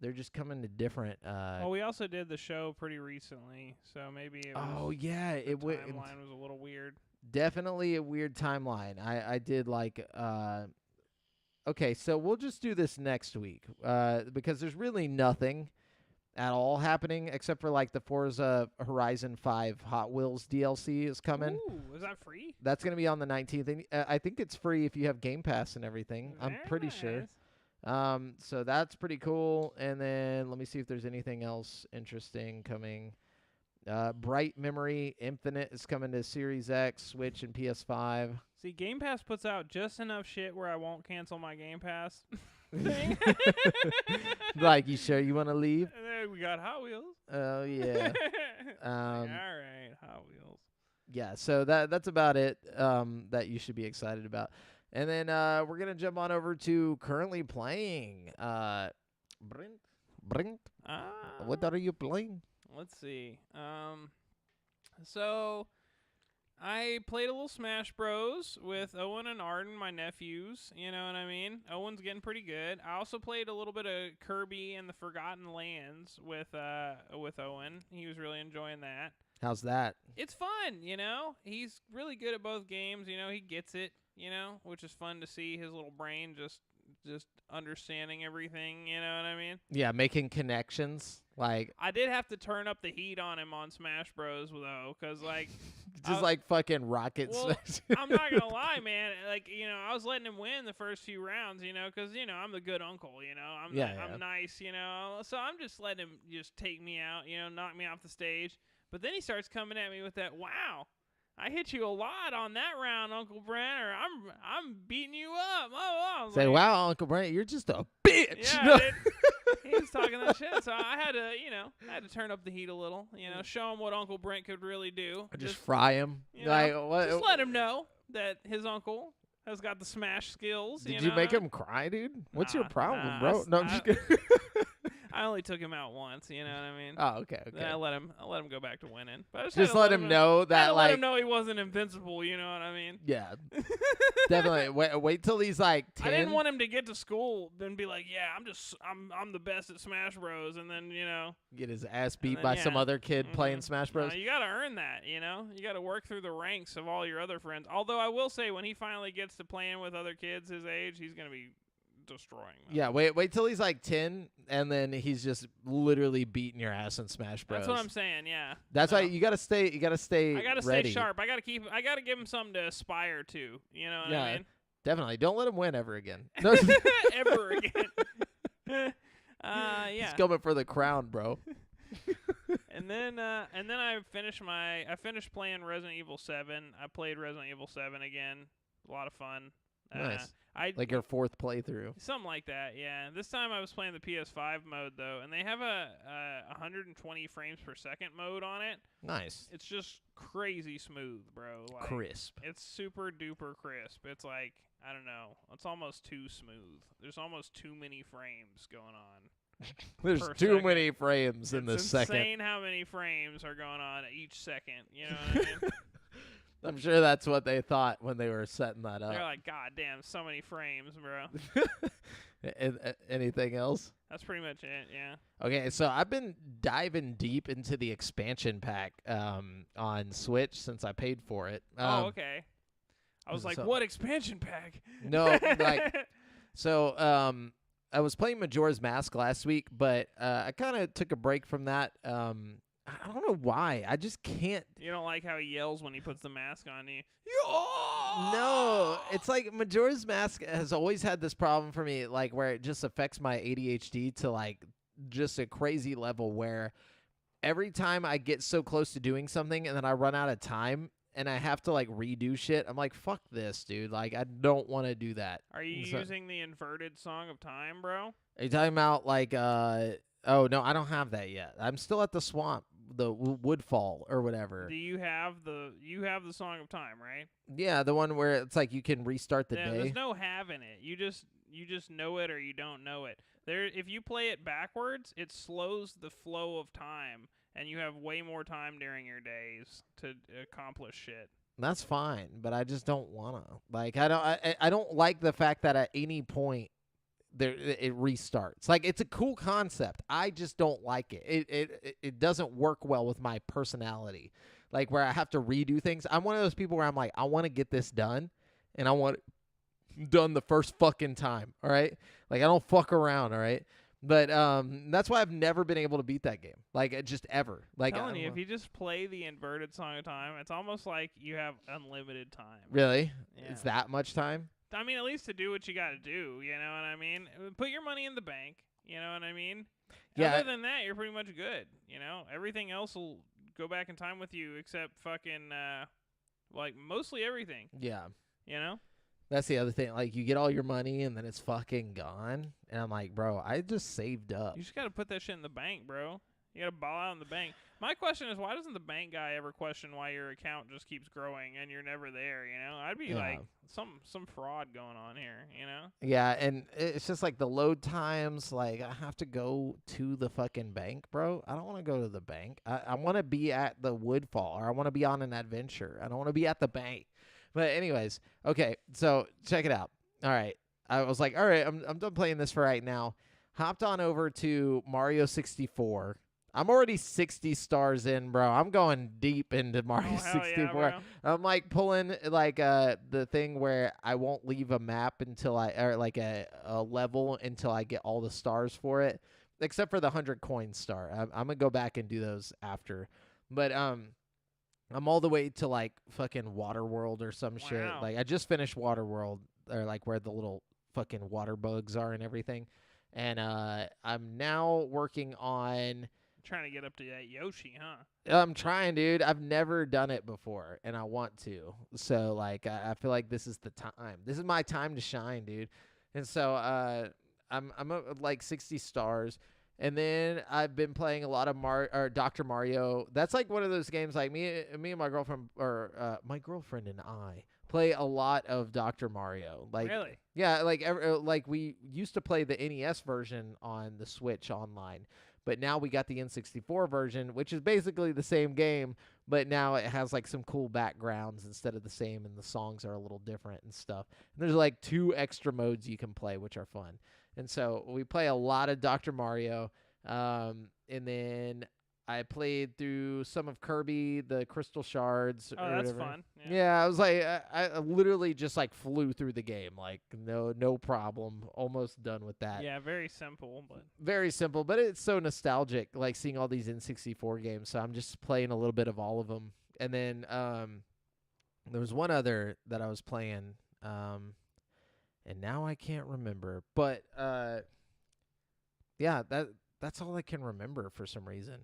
Speaker 1: they're just coming to different.
Speaker 2: Well, we also did the show pretty recently, so maybe. It was
Speaker 1: timeline
Speaker 2: was a little weird.
Speaker 1: Definitely a weird timeline. I did like. Okay, so we'll just do this next week because there's really nothing at all happening except for like the Forza Horizon 5 Hot Wheels DLC is coming.
Speaker 2: Ooh, is that free?
Speaker 1: That's going to be on the 19th. I think it's free if you have Game Pass and everything. I'm pretty sure. So that's pretty cool. And then let me see if there's anything else interesting coming. Bright Memory Infinite is coming to Series X, Switch, and PS5.
Speaker 2: See, Game Pass puts out just enough shit where I won't cancel my Game Pass thing.
Speaker 1: Like, you sure you want to leave?
Speaker 2: And then we got Hot Wheels.
Speaker 1: Oh, yeah.
Speaker 2: All right, Hot Wheels.
Speaker 1: Yeah, so that's about it that you should be excited about. And then we're going to jump on over to currently playing. Brent? What are you playing?
Speaker 2: Let's see. So I played a little Smash Bros. With Owen and Arden, my nephews. You know what I mean? Owen's getting pretty good. I also played a little bit of Kirby and the Forgotten Lands with Owen. He was really enjoying that.
Speaker 1: How's that?
Speaker 2: It's fun, you know? He's really good at both games, you know? He gets it, you know? Which is fun to see his little brain just understanding everything, you know what I mean?
Speaker 1: Yeah, making connections. Like,
Speaker 2: I did have to turn up the heat on him on Smash Bros. Though, because like,
Speaker 1: just like fucking rockets.
Speaker 2: Well, I'm not gonna lie, man. Like, you know, I was letting him win the first few rounds, you know, because you know I'm the good uncle, you know, I'm nice, you know, so I'm just letting him just take me out, you know, knock me off the stage. But then he starts coming at me with that, wow, I hit you a lot on that round, Uncle Brent, or I'm beating you up. Oh,
Speaker 1: say, like, wow, Uncle Brent, you're just a bitch.
Speaker 2: Yeah, he was talking that shit, so I had to turn up the heat a little, you know, show him what Uncle Brent could really do.
Speaker 1: Just fry him.
Speaker 2: Like, just let him know that his uncle has got the Smash skills.
Speaker 1: Did you make him cry, dude? What's your problem, bro? No, I'm just kidding.
Speaker 2: I only took him out once. You know what I mean?
Speaker 1: Oh, okay.
Speaker 2: Then I let him go back to winning. But I just,
Speaker 1: Just
Speaker 2: had to
Speaker 1: let him know that,
Speaker 2: let
Speaker 1: like,
Speaker 2: him know he wasn't invincible. You know what I mean?
Speaker 1: yeah, definitely. Wait till he's like 10.
Speaker 2: I didn't want him to get to school then be like, yeah, I'm the best at Smash Bros. And then
Speaker 1: get his ass beat
Speaker 2: then,
Speaker 1: by some other kid playing Smash Bros.
Speaker 2: You gotta earn that. You gotta work through the ranks of all your other friends. Although I will say, when he finally gets to playing with other kids his age, he's gonna be destroying them.
Speaker 1: Yeah, wait till he's like 10, and then he's just literally beating your ass in Smash Bros.
Speaker 2: That's what I'm saying. Yeah.
Speaker 1: That's why you gotta stay. I gotta
Speaker 2: stay sharp. I gotta give him something to aspire to. You know what I mean?
Speaker 1: Definitely. Don't let him win ever again.
Speaker 2: Ever again. Yeah.
Speaker 1: He's coming for the crown, bro.
Speaker 2: And then I finished playing Resident Evil 7. I played Resident Evil 7 again. A lot of fun.
Speaker 1: Nice. Like your 4th playthrough.
Speaker 2: Something like that, yeah. This time I was playing the PS5 mode, though, and they have a 120 frames per second mode on it.
Speaker 1: Nice.
Speaker 2: It's just crazy smooth, bro. Like,
Speaker 1: crisp.
Speaker 2: It's super duper crisp. It's like, I don't know. It's almost too smooth. There's almost too many frames going on.
Speaker 1: There's too many frames in the second.
Speaker 2: It's insane how many frames are going on each second. You know what I mean?
Speaker 1: I'm sure that's what they thought when they were setting that up.
Speaker 2: They're like, God damn, so many frames, bro.
Speaker 1: Anything else?
Speaker 2: That's pretty much it, yeah.
Speaker 1: Okay, so I've been diving deep into the expansion pack on Switch since I paid for it.
Speaker 2: Okay. I was like, what expansion pack?
Speaker 1: No, like, so I was playing Majora's Mask last week, but I kind of took a break from that. I don't know why. I just can't.
Speaker 2: You don't like how he yells when he puts the mask on you?
Speaker 1: No, it's like Majora's Mask has always had this problem for me, like where it just affects my ADHD to like just a crazy level where every time I get so close to doing something and then I run out of time and I have to like redo shit, I'm like, fuck this, dude. Like, I don't want to do that.
Speaker 2: Are you using the inverted Song of Time, bro?
Speaker 1: Are you talking about like, oh, no, I don't have that yet. I'm still at the swamp, the Woodfall or whatever.
Speaker 2: Do you have the Song of Time, right?
Speaker 1: Yeah, the one where it's like you can restart the day.
Speaker 2: There's no having it. You just know it or you don't know it. If you play it backwards, it slows the flow of time, and you have way more time during your days to accomplish shit.
Speaker 1: That's fine, but I just don't wanna. Like, I don't like the fact that at any point it restarts. Like, it's a cool concept. I just don't like it. It doesn't work well with my personality. Like, where I have to redo things. I'm one of those people where I'm like, I want to get this done, and I want it done the first fucking time. All right, like I don't fuck around. All right. But that's why I've never been able to beat that game. Like, just ever. Like,
Speaker 2: I'm telling you, if you just play the inverted Song of Time, it's almost like you have unlimited time.
Speaker 1: Really?
Speaker 2: Yeah.
Speaker 1: It's that much time?
Speaker 2: I mean, at least to do what you got to do, you know what I mean? Put your money in the bank, you know what I mean?
Speaker 1: Yeah.
Speaker 2: Other than that, you're pretty much good, you know? Everything else will go back in time with you except fucking, like, mostly everything.
Speaker 1: Yeah.
Speaker 2: You know?
Speaker 1: That's the other thing. Like, you get all your money and then it's fucking gone. And I'm like, bro, I just saved up.
Speaker 2: You just got to put that shit in the bank, bro. You got to ball out in the bank. My question is, why doesn't the bank guy ever question why your account just keeps growing and you're never there, you know? I'd be like, some fraud going on here, you know?
Speaker 1: Yeah, and it's just like the load times. Like, I have to go to the fucking bank, bro. I don't want to go to the bank. I want to be at the Woodfall, or I want to be on an adventure. I don't want to be at the bank. But anyways, okay, so check it out. All right. I was like, all right, I'm done playing this for right now. Hopped on over to Mario 64. I'm already 60 stars in, bro. I'm going deep into Mario 64.
Speaker 2: Yeah,
Speaker 1: I'm like pulling like the thing where I won't leave a map until or like a level until I get all the stars for it, except for the 100 coin star. I'm gonna go back and do those after. But I'm all the way to like fucking Waterworld or some shit. Like, I just finished Waterworld, or like where the little fucking water bugs are and everything. And I'm now working on
Speaker 2: trying to get up to that Yoshi, huh?
Speaker 1: I'm trying, dude. I've never done it before, and I want to. So, like, I feel like this is the time. This is my time to shine, dude. And so, I'm at like 60 stars. And then I've been playing a lot of Dr. Mario. That's like one of those games, like me and my girlfriend, or my girlfriend and I. play a lot of Dr. Mario. Like,
Speaker 2: Really?
Speaker 1: yeah, like we used to play the NES version on the Switch online, but now we got the N64 version, which is basically the same game, but now it has like some cool backgrounds instead of the same, and the songs are a little different and stuff. And there's like 2 extra modes you can play, which are fun. And so we play a lot of Dr. Mario, and then I played through some of Kirby, the Crystal Shards.
Speaker 2: Oh,
Speaker 1: or
Speaker 2: that's
Speaker 1: whatever.
Speaker 2: fun.
Speaker 1: Yeah, I was like, I literally just like flew through the game, like no problem. Almost done with that.
Speaker 2: Yeah, very simple, but
Speaker 1: Very simple, but it's so nostalgic, like seeing all these N64 games. So I'm just playing a little bit of all of them. And then there was one other that I was playing, and now I can't remember. But yeah, that's all I can remember for some reason.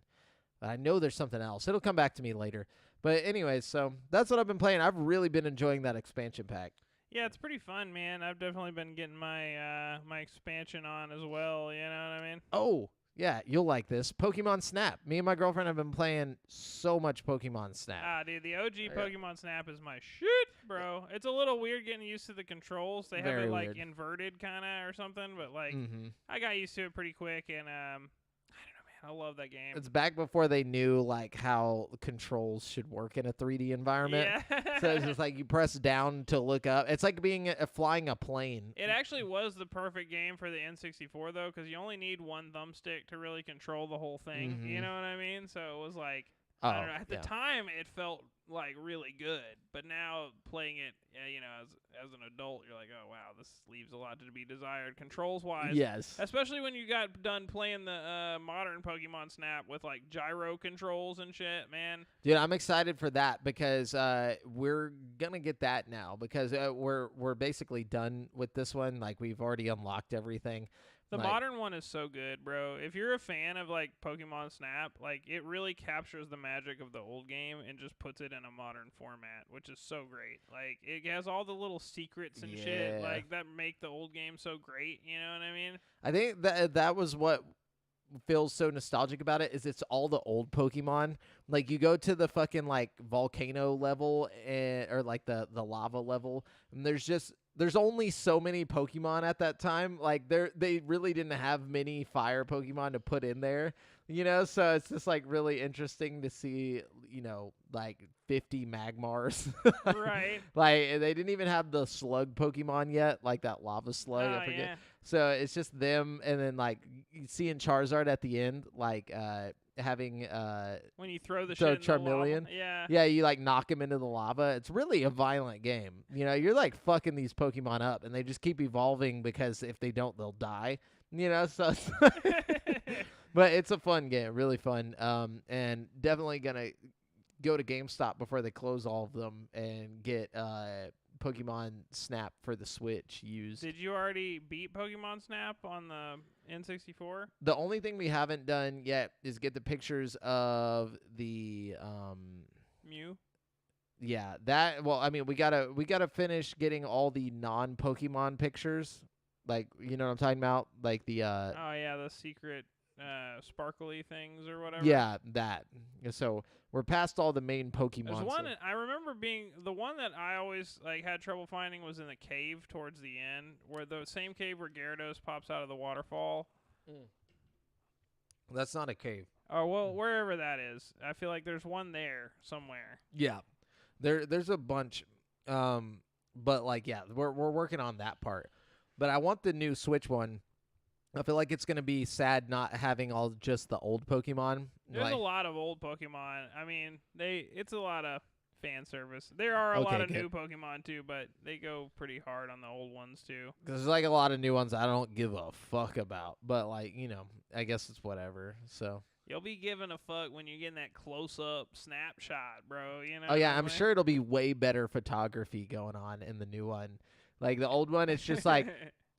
Speaker 1: I know there's something else. It'll come back to me later. But anyways, so that's what I've been playing. I've really been enjoying that expansion pack.
Speaker 2: yeah, it's pretty fun, man. I've definitely been getting my my expansion on as well. You know what I mean?
Speaker 1: Oh, yeah, you'll like this. Pokemon Snap. Me and my girlfriend have been playing so much Pokemon Snap.
Speaker 2: Ah, dude, the OG Pokemon Snap is my shit, bro. It's a little weird getting used to the controls. They have
Speaker 1: Very
Speaker 2: it like
Speaker 1: weird.
Speaker 2: inverted kind of or something, but like
Speaker 1: Mm-hmm.
Speaker 2: I got used to it pretty quick, and I don't know, man. I love that game.
Speaker 1: It's back before they knew like how controls should work in a 3D environment.
Speaker 2: Yeah.
Speaker 1: So it's just like you press down to look up. It's like flying a plane.
Speaker 2: It actually was the perfect game for the N64 though, because you only need one thumbstick to really control the whole thing.
Speaker 1: Mhm.
Speaker 2: You know what I mean? So it was like,
Speaker 1: Oh,
Speaker 2: I don't know. At the
Speaker 1: yeah.
Speaker 2: time, it felt like really good, but now playing it, you know, as an adult, you're like, oh wow, this leaves a lot to be desired controls wise.
Speaker 1: Yes.
Speaker 2: Especially when you got done playing the modern Pokemon Snap with like gyro controls and shit, man.
Speaker 1: Dude, I'm excited for that because we're gonna get that now because we're basically done with this one. Like we've already unlocked everything.
Speaker 2: The
Speaker 1: Like-
Speaker 2: modern one is so good, bro. If you're a fan of like Pokemon Snap, like it really captures the magic of the old game and just puts it in a modern format, which is so great. Like it has all the little secrets and shit
Speaker 1: Yeah.
Speaker 2: like that make the old game so great, you know what I mean?
Speaker 1: I think that was what feels so nostalgic about it is it's all the old Pokemon. Like you go to the fucking like volcano level or like the lava level, and there's only so many Pokemon at that time. Like they really didn't have many fire Pokemon to put in there, you know? So it's just like really interesting to see, you know, like 50 Magmars.
Speaker 2: Right.
Speaker 1: Like they didn't even have the slug Pokemon yet, like that lava slug.
Speaker 2: Oh,
Speaker 1: I forget.
Speaker 2: yeah.
Speaker 1: So it's just them, and then like seeing Charizard at the end, like having
Speaker 2: When you throw the
Speaker 1: So
Speaker 2: shit in the lava.
Speaker 1: Charmeleon?
Speaker 2: Yeah.
Speaker 1: yeah, you like knock him into the lava. It's really a violent game. You know, you're like fucking these Pokemon up, and they just keep evolving because if they don't, they'll die. You know, so. But it's a fun game, really fun. And definitely gonna go to GameStop before they close all of them and get Pokemon Snap for the Switch used.
Speaker 2: Did you already beat Pokemon Snap on the N64?
Speaker 1: The only thing we haven't done yet is get the pictures of the
Speaker 2: Mew?
Speaker 1: yeah, that well, I mean, we gotta finish getting all the non-Pokemon pictures. Like, you know what I'm talking about? Like the
Speaker 2: Oh yeah, the secret sparkly things or whatever.
Speaker 1: yeah, that. So we're past all the main Pokemon.
Speaker 2: There's one
Speaker 1: stuff.
Speaker 2: I remember being the one that I always like had trouble finding was in the cave towards the end, where the same cave where Gyarados pops out of the waterfall.
Speaker 1: That's not a cave.
Speaker 2: Oh well, wherever that is, I feel like there's one there somewhere.
Speaker 1: Yeah. There's a bunch. But like yeah, we're working on that part. But I want the new Switch one. I feel like it's gonna be sad not having all just the old Pokemon.
Speaker 2: There's
Speaker 1: Like,
Speaker 2: a lot of old Pokemon. I mean, it's a lot of fan service. There are a lot of
Speaker 1: Okay,
Speaker 2: new Pokemon too, but they go pretty hard on the old ones too.
Speaker 1: there's like a lot of new ones I don't give a fuck about. But like, you know, I guess it's whatever. So
Speaker 2: You'll be giving a fuck when you're getting that close-up snapshot, bro. You know.
Speaker 1: oh yeah,
Speaker 2: what
Speaker 1: I'm
Speaker 2: saying?
Speaker 1: sure it'll be way better photography going on in the new one. Like the old one, it's just like,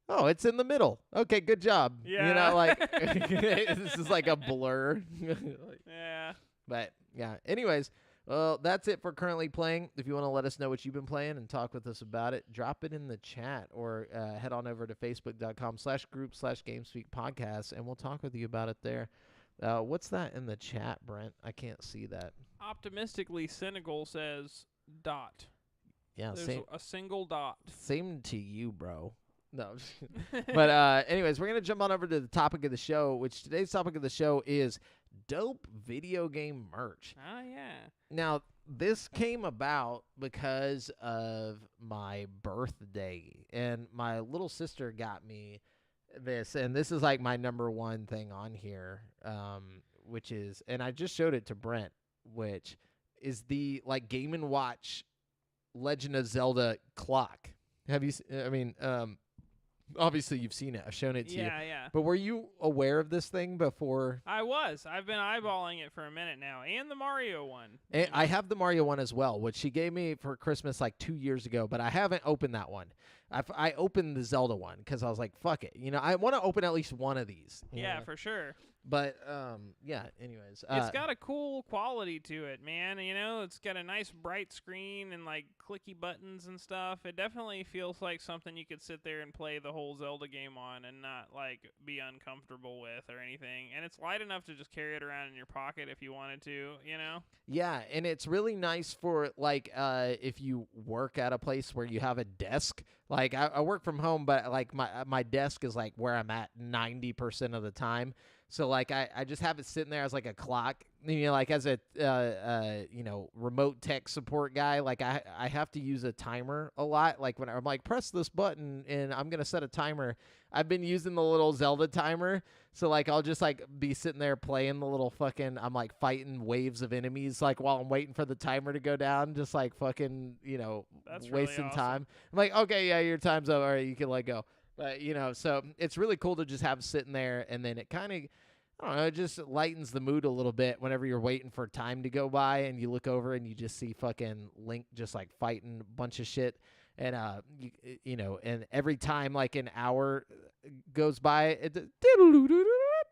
Speaker 1: oh, it's in the middle. Okay, good job.
Speaker 2: Yeah.
Speaker 1: You know, like this is like a blur.
Speaker 2: Yeah.
Speaker 1: But yeah. Anyways, well, that's it for currently playing. If you want to let us know what you've been playing and talk with us about it, drop it in the chat or head on over to facebook.com/group/GameSpeak Podcast, and we'll talk with you about it there. What's that in the chat, Brent? I can't see that.
Speaker 2: Optimistically cynical says dot.
Speaker 1: Yeah,
Speaker 2: There's
Speaker 1: same.
Speaker 2: a single dot.
Speaker 1: Same to you, bro. No. But anyways, we're going to jump on over to the topic of the show, which today's topic of the show is dope video game merch.
Speaker 2: Oh, yeah.
Speaker 1: Now, this came about because of my birthday, and my little sister got me this, and this is like my number one thing on here, which is, and I just showed it to Brent, which is the like Game & Watch Legend of Zelda clock. Have you? I mean, obviously you've seen it. I've shown it to you.
Speaker 2: Yeah.
Speaker 1: But were you aware of this thing before?
Speaker 2: I was. I've been eyeballing it for a minute now, and the Mario one.
Speaker 1: And I have the Mario one as well, which she gave me for Christmas like 2 years ago, but I haven't opened that one. I opened the Zelda one because I was like, fuck it. I want to open at least one of these.
Speaker 2: Yeah, for sure.
Speaker 1: But, yeah, anyways.
Speaker 2: It's got a cool quality to it, man. It's got a nice bright screen and, like, clicky buttons and stuff. It definitely feels like something you could sit there and play the whole Zelda game on and not, like, be uncomfortable with or anything. And it's light enough to just carry it around in your pocket if you wanted to,
Speaker 1: Yeah, and it's really nice for, like, if you work at a place where you have a desk. Like, I work from home, but, like, my desk is, like, where I'm at 90% of the time. So, like, I just have it sitting there as, like, a clock. Like, as a, remote tech support guy, like, I have to use a timer a lot. Like, when I'm like, press this button, and I'm going to set a timer. I've been using the little Zelda timer. So, like, I'll just, like, be sitting there playing the little fucking, I'm, like, fighting waves of enemies, like, while I'm waiting for the timer to go down, just, like, fucking,
Speaker 2: That's
Speaker 1: wasting
Speaker 2: really awesome.
Speaker 1: time. I'm like, okay, yeah, your time's up. All right, you can let go. But, so it's really cool to just have sitting there, and then it kind of, I don't know, it just lightens the mood a little bit whenever you're waiting for time to go by and you look over and you just see fucking Link just, like, fighting a bunch of shit. And, and every time, like, an hour goes by,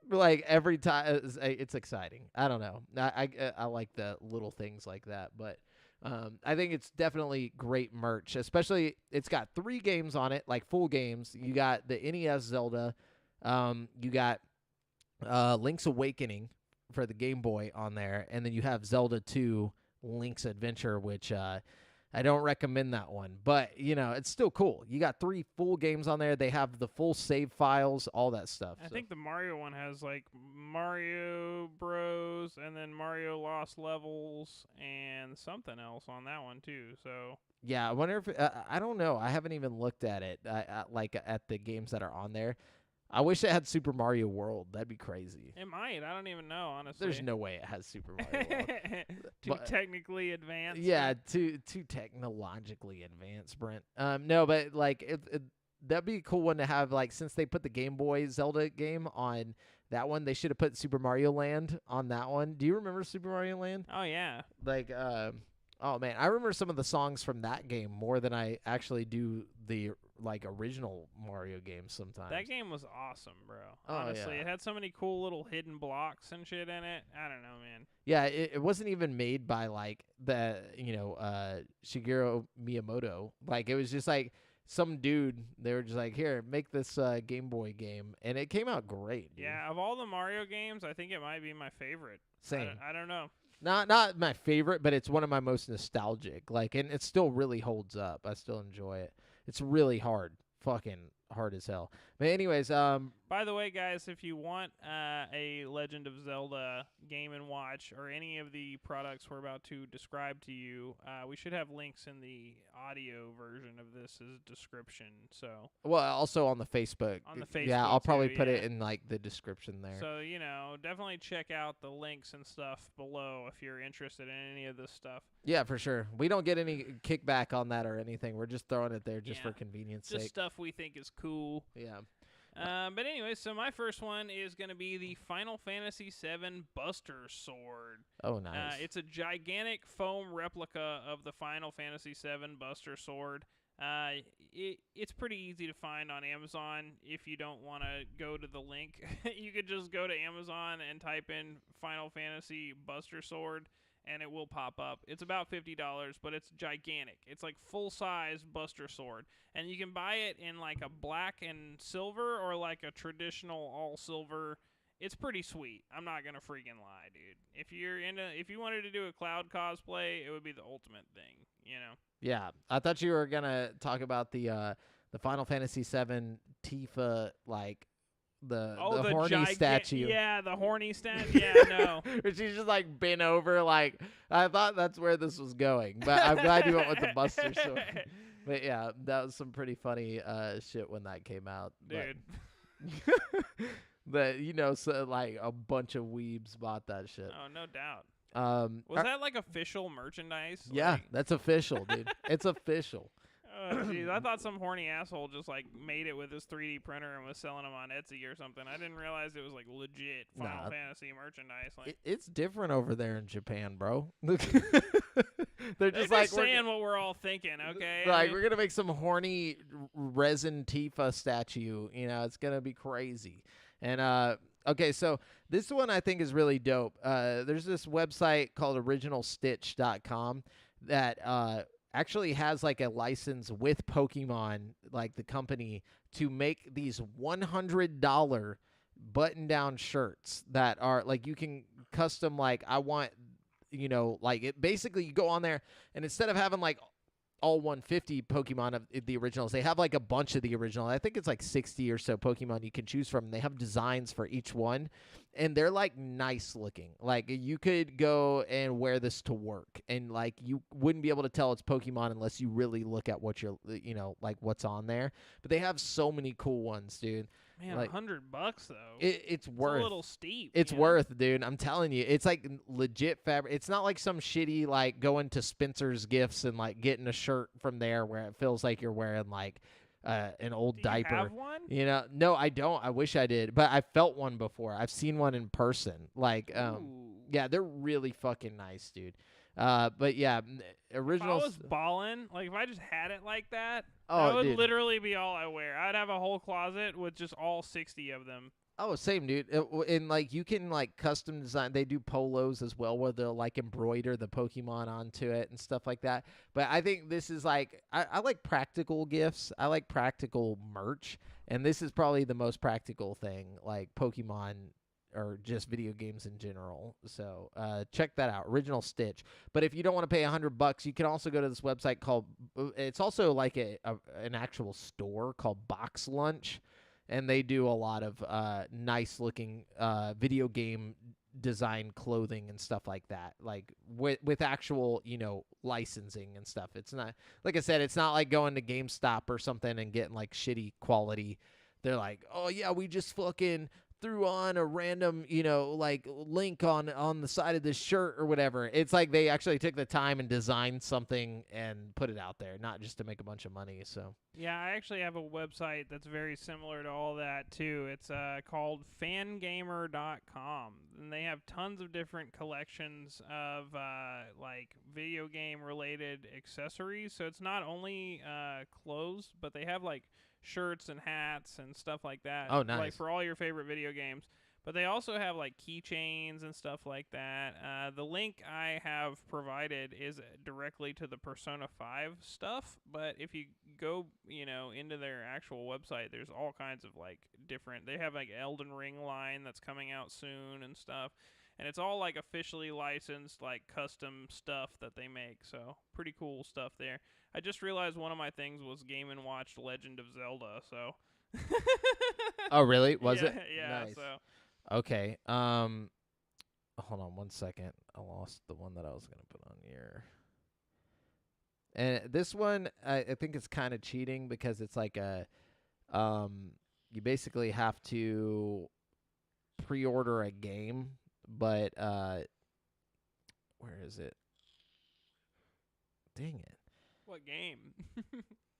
Speaker 1: like, every time, it's exciting. I don't know. I like the little things like that, but I think it's definitely great merch, especially it's got 3 games on it, like full games. You got the NES Zelda, you got Link's Awakening for the Game Boy on there, and then you have Zelda 2 Link's Adventure, which I don't recommend that one, but it's still cool. You got 3 full games on there. They have the full save files, all that stuff.
Speaker 2: I think the Mario one has like Mario Bros. And then Mario Lost Levels and something else on that one too. So
Speaker 1: yeah, I wonder if I don't know. I haven't even looked at it, like at the games that are on there. I wish it had Super Mario World. That'd be crazy.
Speaker 2: It might. I don't even know, honestly.
Speaker 1: There's no way it has Super Mario World.
Speaker 2: Too technically advanced.
Speaker 1: Yeah, too technologically advanced, Brent. No, but like that'd be a cool one to have. Like, since they put the Game Boy Zelda game on that one, they should have put Super Mario Land on that one. Do you remember Super Mario Land?
Speaker 2: Oh yeah.
Speaker 1: Like, oh man, I remember some of the songs from that game more than I actually do the like original Mario games sometimes.
Speaker 2: That game was awesome, bro.
Speaker 1: Oh,
Speaker 2: Honestly,
Speaker 1: yeah.
Speaker 2: It had so many cool little hidden blocks and shit in it. I don't know, man.
Speaker 1: Yeah, it wasn't even made by like the Shigeru Miyamoto. Like, it was just like some dude. They were just like, here, make this Game Boy game, and it came out great. Dude.
Speaker 2: Yeah, of all the Mario games, I think it might be my favorite.
Speaker 1: Same.
Speaker 2: I don't know.
Speaker 1: Not my favorite, but it's one of my most nostalgic. Like, and it still really holds up. I still enjoy it. It's really hard, fucking hard as hell. But anyways,
Speaker 2: by the way, guys, if you want a Legend of Zelda Game & Watch or any of the products we're about to describe to you, we should have links in the audio version of this description. So,
Speaker 1: well, also on the Facebook.
Speaker 2: On the Facebook,
Speaker 1: yeah, I'll probably
Speaker 2: too,
Speaker 1: put it in like the description there.
Speaker 2: So, definitely check out the links and stuff below if you're interested in any of this stuff.
Speaker 1: Yeah, for sure. We don't get any kickback on that or anything. We're just throwing it there just for convenience sake.
Speaker 2: Just stuff we think is cool.
Speaker 1: Yeah.
Speaker 2: But anyway, so my first one is going to be the Final Fantasy VII Buster Sword.
Speaker 1: Oh, nice.
Speaker 2: It's a gigantic foam replica of the Final Fantasy VII Buster Sword. It's pretty easy to find on Amazon. If you don't want to go to the link, you could just go to Amazon and type in Final Fantasy Buster Sword, and it will pop up. It's about $50, but it's gigantic. It's like full-size Buster Sword. And you can buy it in like a black and silver or like a traditional all-silver. it's pretty sweet. I'm not gonna freaking lie, dude. If you wanted to do a Cloud cosplay, it would be the ultimate thing, you know.
Speaker 1: Yeah, I thought you were gonna talk about the Final Fantasy VII Tifa, like the horny statue.
Speaker 2: Yeah, the horny statue. Yeah, no.
Speaker 1: She's just like bent over. Like, I thought that's where this was going, but I'm glad you went with the Buster Sword. But yeah, that was some pretty funny shit when that came out,
Speaker 2: dude.
Speaker 1: But so like a bunch of weebs bought that shit.
Speaker 2: Oh, no doubt. Was that like official merchandise?
Speaker 1: Yeah,
Speaker 2: like...
Speaker 1: that's official, dude. It's official.
Speaker 2: Oh, jeez. I thought some horny asshole just like made it with his 3D printer and was selling them on Etsy or something. I didn't realize it was like legit Final Fantasy merchandise. Like,
Speaker 1: it's different over there in Japan, bro. They're just
Speaker 2: like saying what we're all thinking, okay?
Speaker 1: Like, we're gonna make some horny resin Tifa statue. It's gonna be crazy. And okay, so this one I think is really dope. There's this website called originalstitch.com that actually has like a license with Pokemon, like the company, to make these $100 button-down shirts that are like you can custom, like I want, like it basically you go on there and instead of having like all 150 Pokemon of the originals, they have like a bunch of the original. I think it's like 60 or so Pokemon you can choose from. They have designs for each one, and they're like nice looking. Like you could go and wear this to work, and like you wouldn't be able to tell it's Pokemon unless you really look at what you're, like what's on there. But they have so many cool ones, dude.
Speaker 2: Man,
Speaker 1: like,
Speaker 2: $100 though.
Speaker 1: It's worth.
Speaker 2: A little steep.
Speaker 1: It's worth, dude. I'm telling you, it's like legit fabric. It's not like some shitty like going to Spencer's Gifts and like getting a shirt from there where it feels like you're wearing like an old diaper.
Speaker 2: Do you have one?
Speaker 1: No, I don't. I wish I did, but I felt one before. I've seen one in person. Like, yeah, they're really fucking nice, dude. But yeah, original.
Speaker 2: If I was balling, like if I just had it like that,
Speaker 1: oh,
Speaker 2: that would
Speaker 1: dude.
Speaker 2: literally be all I wear. I'd have a whole closet with just all 60 of them.
Speaker 1: Oh, same, dude. And like you can like custom design. They do polos as well, where they'll like embroider the Pokemon onto it and stuff like that. But I think this is like I like practical gifts. I like practical merch, and this is probably the most practical thing, like Pokemon or just video games in general. So check that out, Original Stitch. But if you don't want to pay $100, you can also go to this website called. It's also like an actual store called Box Lunch. And they do a lot of nice looking video game design clothing and stuff like that, like with actual licensing and stuff. It's not, like I said, it's not like going to GameStop or something and getting like shitty quality. They're like, oh yeah, we just fucking threw on a random like link on the side of this shirt or whatever. It's like they actually took the time and designed something and put it out there, not just to make a bunch of money. So
Speaker 2: yeah, I actually have a website that's very similar to all that too. It's called fangamer.com, and they have tons of different collections of like video game related accessories. So it's not only clothes, but they have like shirts and hats and stuff like that.
Speaker 1: Oh, nice.
Speaker 2: Like for all your favorite video games. But they also have like keychains and stuff like that. The link I have provided is directly to the Persona 5 stuff. But if you go, into their actual website, there's all kinds of like different. They have like Elden Ring line that's coming out soon and stuff. And it's all like officially licensed, like custom stuff that they make. So pretty cool stuff there. I just realized one of my things was Game & Watch Legend of Zelda. So.
Speaker 1: Oh really? Was it?
Speaker 2: Yeah.
Speaker 1: Nice.
Speaker 2: So.
Speaker 1: Okay. Hold on 1 second. I lost the one that I was gonna put on here. And this one, I think it's kind of cheating because it's like you basically have to pre-order a game, but where is it? Dang it.
Speaker 2: What game?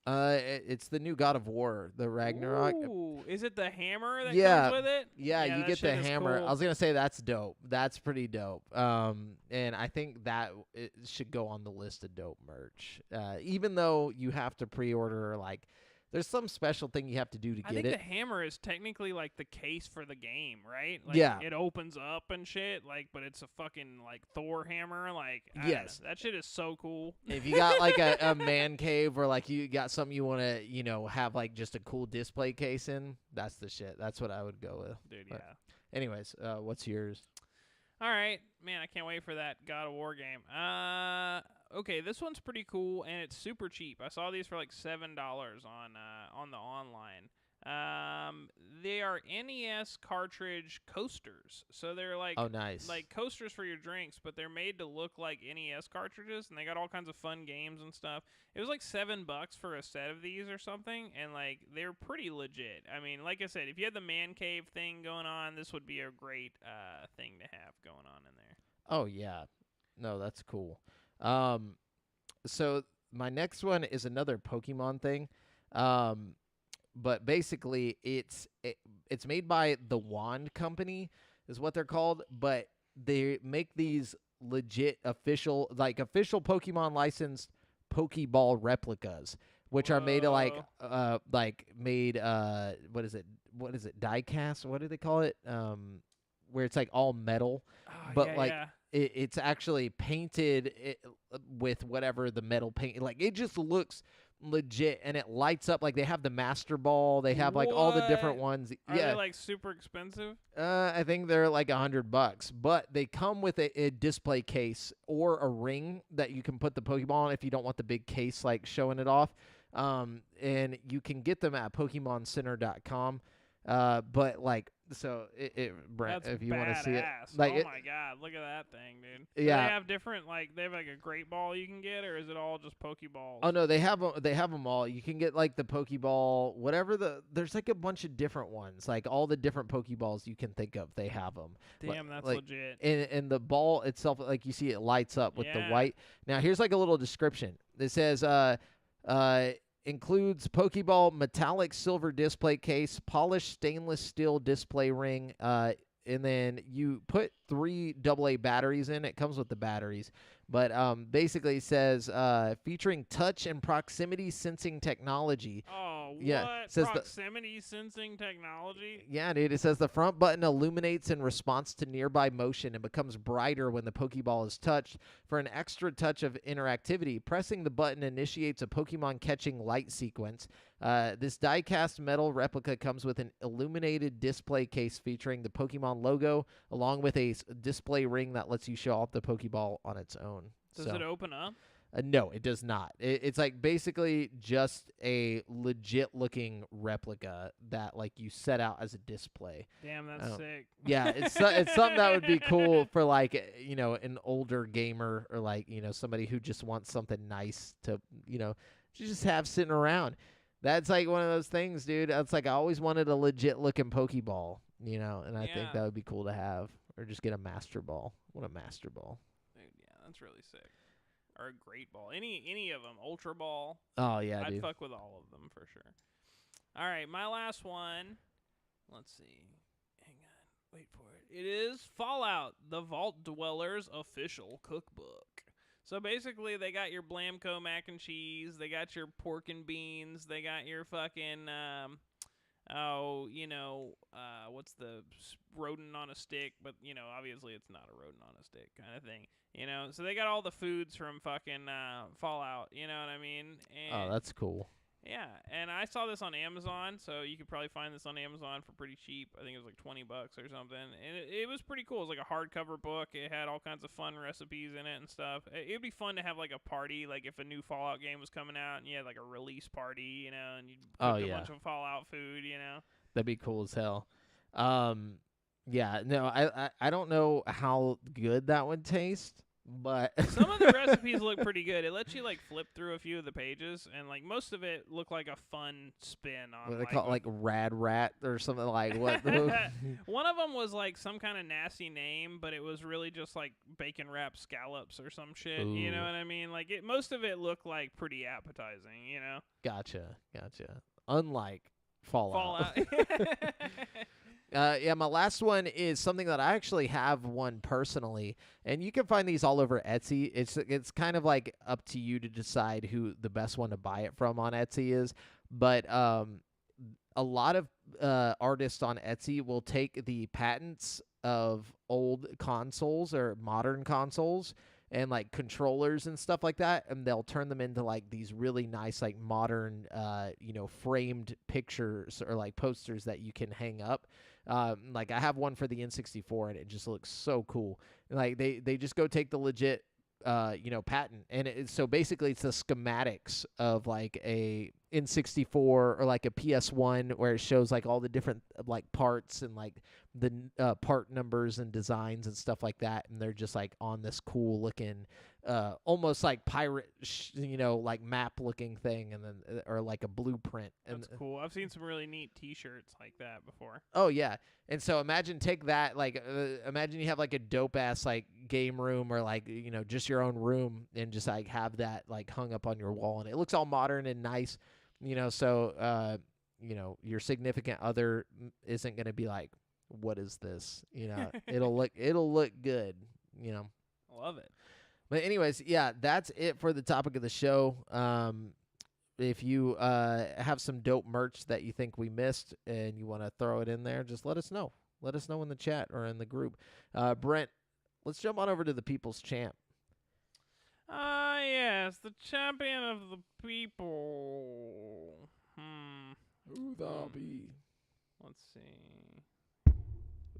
Speaker 1: It's the new God of War, the Ragnarok.
Speaker 2: Ooh, is it the hammer that
Speaker 1: Yeah.
Speaker 2: comes with it?
Speaker 1: Yeah, you get the hammer.
Speaker 2: Cool.
Speaker 1: I was gonna say that's dope. That's pretty dope. And I think that it should go on the list of dope merch. Even though you have to pre-order, like, there's some special thing you have to do to get it.
Speaker 2: I think the hammer is technically like the case for the game, right? Like,
Speaker 1: yeah.
Speaker 2: It opens up and shit, like, but it's a fucking like Thor hammer. Like,
Speaker 1: yes,
Speaker 2: that shit is so cool.
Speaker 1: If you got like a man cave or like you got something you want to have like just a cool display case in, that's the shit. That's what I would go with.
Speaker 2: Dude,
Speaker 1: but, Anyways, what's yours?
Speaker 2: All right, man, I can't wait for that God of War game. Okay, this one's pretty cool and it's super cheap. I saw these for like $7 on the online. They are NES cartridge coasters, so they're
Speaker 1: Oh, nice.
Speaker 2: like coasters for your drinks, but they're made to look like NES cartridges, and they got all kinds of fun games and stuff. It was like $7 for a set of these or something, and like they're pretty legit. I mean, like I said, if you had the man cave thing going on, this would be a great thing to have going on in there.
Speaker 1: Oh yeah, no, that's cool. So my next one is another Pokemon thing. But basically it's made by the Wand Company is what they're called, but they make these legit official Pokemon licensed Pokeball replicas, which are made of what is it, die cast, what do they call it, where it's like all metal, but it's actually painted with whatever the metal paint, like it just looks legit, and it lights up. Like they have the Master Ball, they have like all the different ones.
Speaker 2: Are they like super expensive?
Speaker 1: I think they're like $100, but they come with a display case or a ring that you can put the Pokeball on if you don't want the big case like showing it off. And you can get them at PokemonCenter.com. But like, so Brent,
Speaker 2: That's
Speaker 1: if you want to see it,
Speaker 2: like, oh my god, look at that thing, dude. Do they have different, like, they have like a Great Ball you can get, or is it all just Pokeballs?
Speaker 1: Oh no, they have them all. You can get like the Pokeball, whatever there's like a bunch of different ones, like all the different Pokeballs you can think of. They have them.
Speaker 2: Damn, that's legit.
Speaker 1: And the ball itself, like you see, it lights up with the white. Now here's like a little description. It says, includes Pokeball metallic silver display case, polished stainless steel display ring, and then you put 3 AA batteries in. It comes with the batteries, but basically it says featuring touch and proximity sensing technology.
Speaker 2: Oh,
Speaker 1: yeah,
Speaker 2: what?
Speaker 1: It says
Speaker 2: proximity sensing technology?
Speaker 1: Yeah, dude. It says the front button illuminates in response to nearby motion and becomes brighter when the Pokeball is touched. For an extra touch of interactivity, pressing the button initiates a Pokemon catching light sequence. This die-cast metal replica comes with an illuminated display case featuring the Pokemon logo, along with a display ring that lets you show off the Pokeball on its own.
Speaker 2: Does it open up?
Speaker 1: No, it does not. It's like basically just a legit-looking replica that like you set out as a display.
Speaker 2: Damn, that's sick.
Speaker 1: Yeah, it's something that would be cool for like an older gamer, or like somebody who just wants something nice to to just have sitting around. That's like one of those things, dude. It's like I always wanted a legit-looking Pokeball, and I think that would be cool to have, or just get a Master Ball. What a Master Ball.
Speaker 2: Dude, yeah, that's really sick. Or a Great Ball. Any of them. Ultra Ball.
Speaker 1: Oh, yeah,
Speaker 2: I'd
Speaker 1: dude.
Speaker 2: fuck with all of them for sure. All right, my last one. Let's see. Hang on. Wait for it. It is Fallout, the Vault Dwellers official cookbook. So basically, they got your Blamco mac and cheese. They got your pork and beans. They got your fucking, what's the rodent on a stick? But, obviously it's not a rodent on a stick kind of thing. So they got all the foods from fucking Fallout, you know what I mean? And
Speaker 1: that's cool.
Speaker 2: Yeah, and I saw this on Amazon, so you could probably find this on Amazon for pretty cheap. I think it was like $20 or something, and it was pretty cool. It was like a hardcover book. It had all kinds of fun recipes in it and stuff. It would be fun to have like a party, like if a new Fallout game was coming out, and you had like a release party, and you'd cook a bunch of Fallout food,
Speaker 1: That'd be cool as hell. Yeah, no, I don't know how good that would taste, but
Speaker 2: some of the recipes look pretty good. It lets you like flip through a few of the pages, and like most of it looked like a fun spin on.
Speaker 1: What they call it, like Rad Rat or something like what?
Speaker 2: One of them was like some kind of nasty name, but it was really just like bacon wrapped scallops or some shit.
Speaker 1: Ooh.
Speaker 2: You know what I mean? Like most of it looked like pretty appetizing.
Speaker 1: Gotcha. Unlike Fallout. Yeah, my last one is something that I actually have one personally, and you can find these all over Etsy. It's kind of like up to you to decide who the best one to buy it from on Etsy is, but a lot of artists on Etsy will take the patents of old consoles or modern consoles and like controllers and stuff like that, and they'll turn them into like these really nice like modern framed pictures or like posters that you can hang up. Like I have one for the N64, and it just looks so cool. Like they just go take the legit patent, and so basically it's the schematics of like a N64 or like a PS1 where it shows like all the different like parts and like the part numbers and designs and stuff like that, and they're just like on this cool looking almost like pirate like map looking thing, and then or like a blueprint.
Speaker 2: That's cool. I've seen some really neat t-shirts like that before.
Speaker 1: Oh yeah. And so imagine take that, like imagine you have like a dope ass like game room or like just your own room, and just like have that like hung up on your wall, and it looks all modern and nice, so your significant other isn't going to be like, what is this? It'll look good,
Speaker 2: I love it.
Speaker 1: But anyways, yeah, that's it for the topic of the show. If you have some dope merch that you think we missed and you want to throw it in there, just let us know. Let us know in the chat or in the group. Brent, let's jump on over to the People's Champ.
Speaker 2: Yes, the champion of the people.
Speaker 1: Who that'll be?
Speaker 2: Let's see.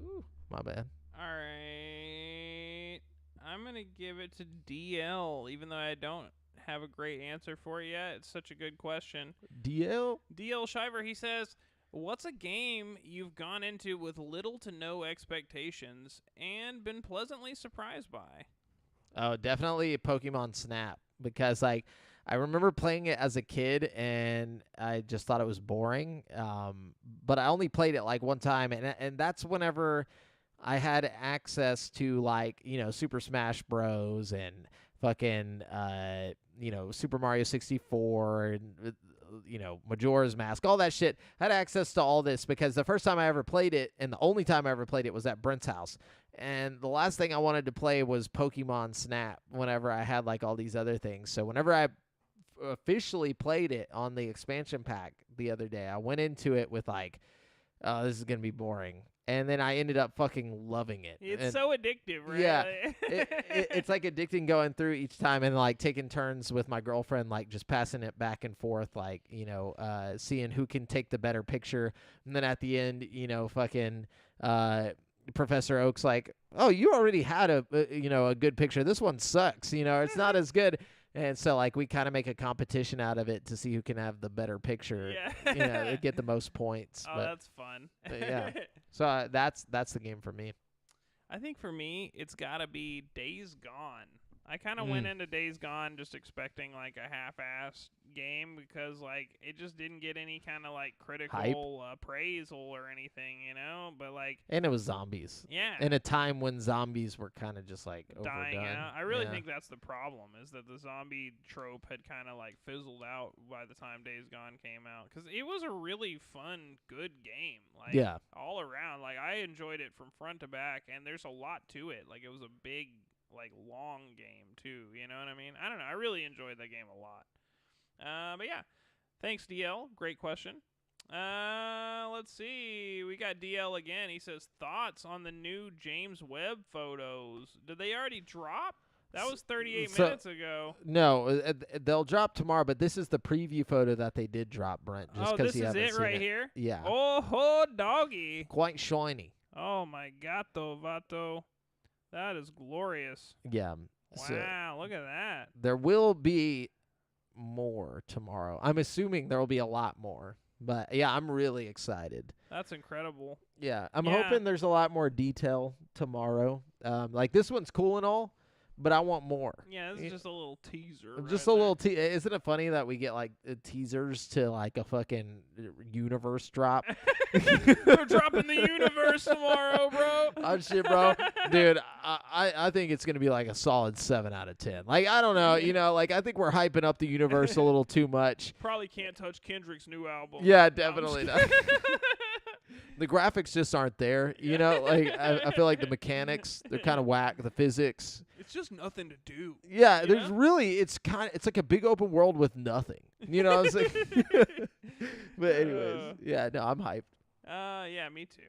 Speaker 1: Ooh, my bad.
Speaker 2: All right. I'm going to give it to DL, even though I don't have a great answer for it yet. It's such a good question.
Speaker 1: DL
Speaker 2: Shiver, he says, what's a game you've gone into with little to no expectations and been pleasantly surprised by?
Speaker 1: Oh, definitely Pokemon Snap, because like I remember playing it as a kid and I just thought it was boring. But I only played it like one time, and that's whenever I had access to like, Super Smash Bros. And fucking Super Mario 64 and Majora's Mask, all that shit. I had access to all this because the first time I ever played it, and the only time I ever played it, was at Brent's house. And the last thing I wanted to play was Pokemon Snap whenever I had like all these other things. So whenever I officially played it on the expansion pack the other day, I went into it with like, oh, this is going to be boring. And then I ended up fucking loving it.
Speaker 2: It's so addictive, right?
Speaker 1: Yeah. It's like addicting going through each time and like taking turns with my girlfriend, like just passing it back and forth, like, seeing who can take the better picture. And then at the end, fucking Professor Oak's like, oh, you already had a good picture. This one sucks. It's not as good. And so, like, we kind of make a competition out of it to see who can have the better picture, get the most points.
Speaker 2: Oh, that's fun.
Speaker 1: But yeah. So that's the game for me.
Speaker 2: I think for me, it's got to be Days Gone. I kind of went into Days Gone just expecting, like, a half-assed game because, like, it just didn't get any kind of, like, critical appraisal or anything, But, like...
Speaker 1: And it was zombies.
Speaker 2: Yeah.
Speaker 1: In a time when zombies were kind of just, like,
Speaker 2: dying
Speaker 1: overdone.
Speaker 2: out. I really think that's the problem, is that the zombie trope had kind of, like, fizzled out by the time Days Gone came out. Because it was a really fun, good game. Like, all around. Like, I enjoyed it from front to back, and there's a lot to it. Like, it was a big... like long game too, you know what I mean? I don't know. I really enjoyed that game a lot. But yeah, thanks DL. Great question. Let's see. We got DL again. He says thoughts on the new James Webb photos. Did they already drop? That was 38 minutes ago.
Speaker 1: No, they'll drop tomorrow. But this is the preview photo that they did drop, Brent. Just
Speaker 2: this
Speaker 1: you
Speaker 2: is it right
Speaker 1: it.
Speaker 2: here.
Speaker 1: Yeah.
Speaker 2: Oh, doggy.
Speaker 1: Quite shiny.
Speaker 2: Oh my gato vato. That is glorious.
Speaker 1: Yeah.
Speaker 2: Wow, look at that.
Speaker 1: There will be more tomorrow. I'm assuming there will be a lot more. But, yeah, I'm really excited.
Speaker 2: That's incredible.
Speaker 1: Yeah. I'm hoping there's a lot more detail tomorrow. Like, this one's cool and all, but I want more.
Speaker 2: Yeah, this is just a little teaser.
Speaker 1: Just a little Isn't it funny that we get, like, teasers to, like, a fucking universe drop?
Speaker 2: We're dropping the universe tomorrow, bro.
Speaker 1: Oh, shit, bro. Dude, I think it's going to be, like, a solid 7 out of 10. Like, I don't know. Like, I think we're hyping up the universe a little too much.
Speaker 2: Probably can't touch Kendrick's new album.
Speaker 1: Yeah, definitely not. The graphics just aren't there, Like I feel like the mechanics, they're kind of whack. The physics,
Speaker 2: it's just nothing to do.
Speaker 1: Yeah, there's really, it's like a big open world with nothing. What I'm saying? But anyways, yeah, no, I'm hyped.
Speaker 2: Yeah, me too.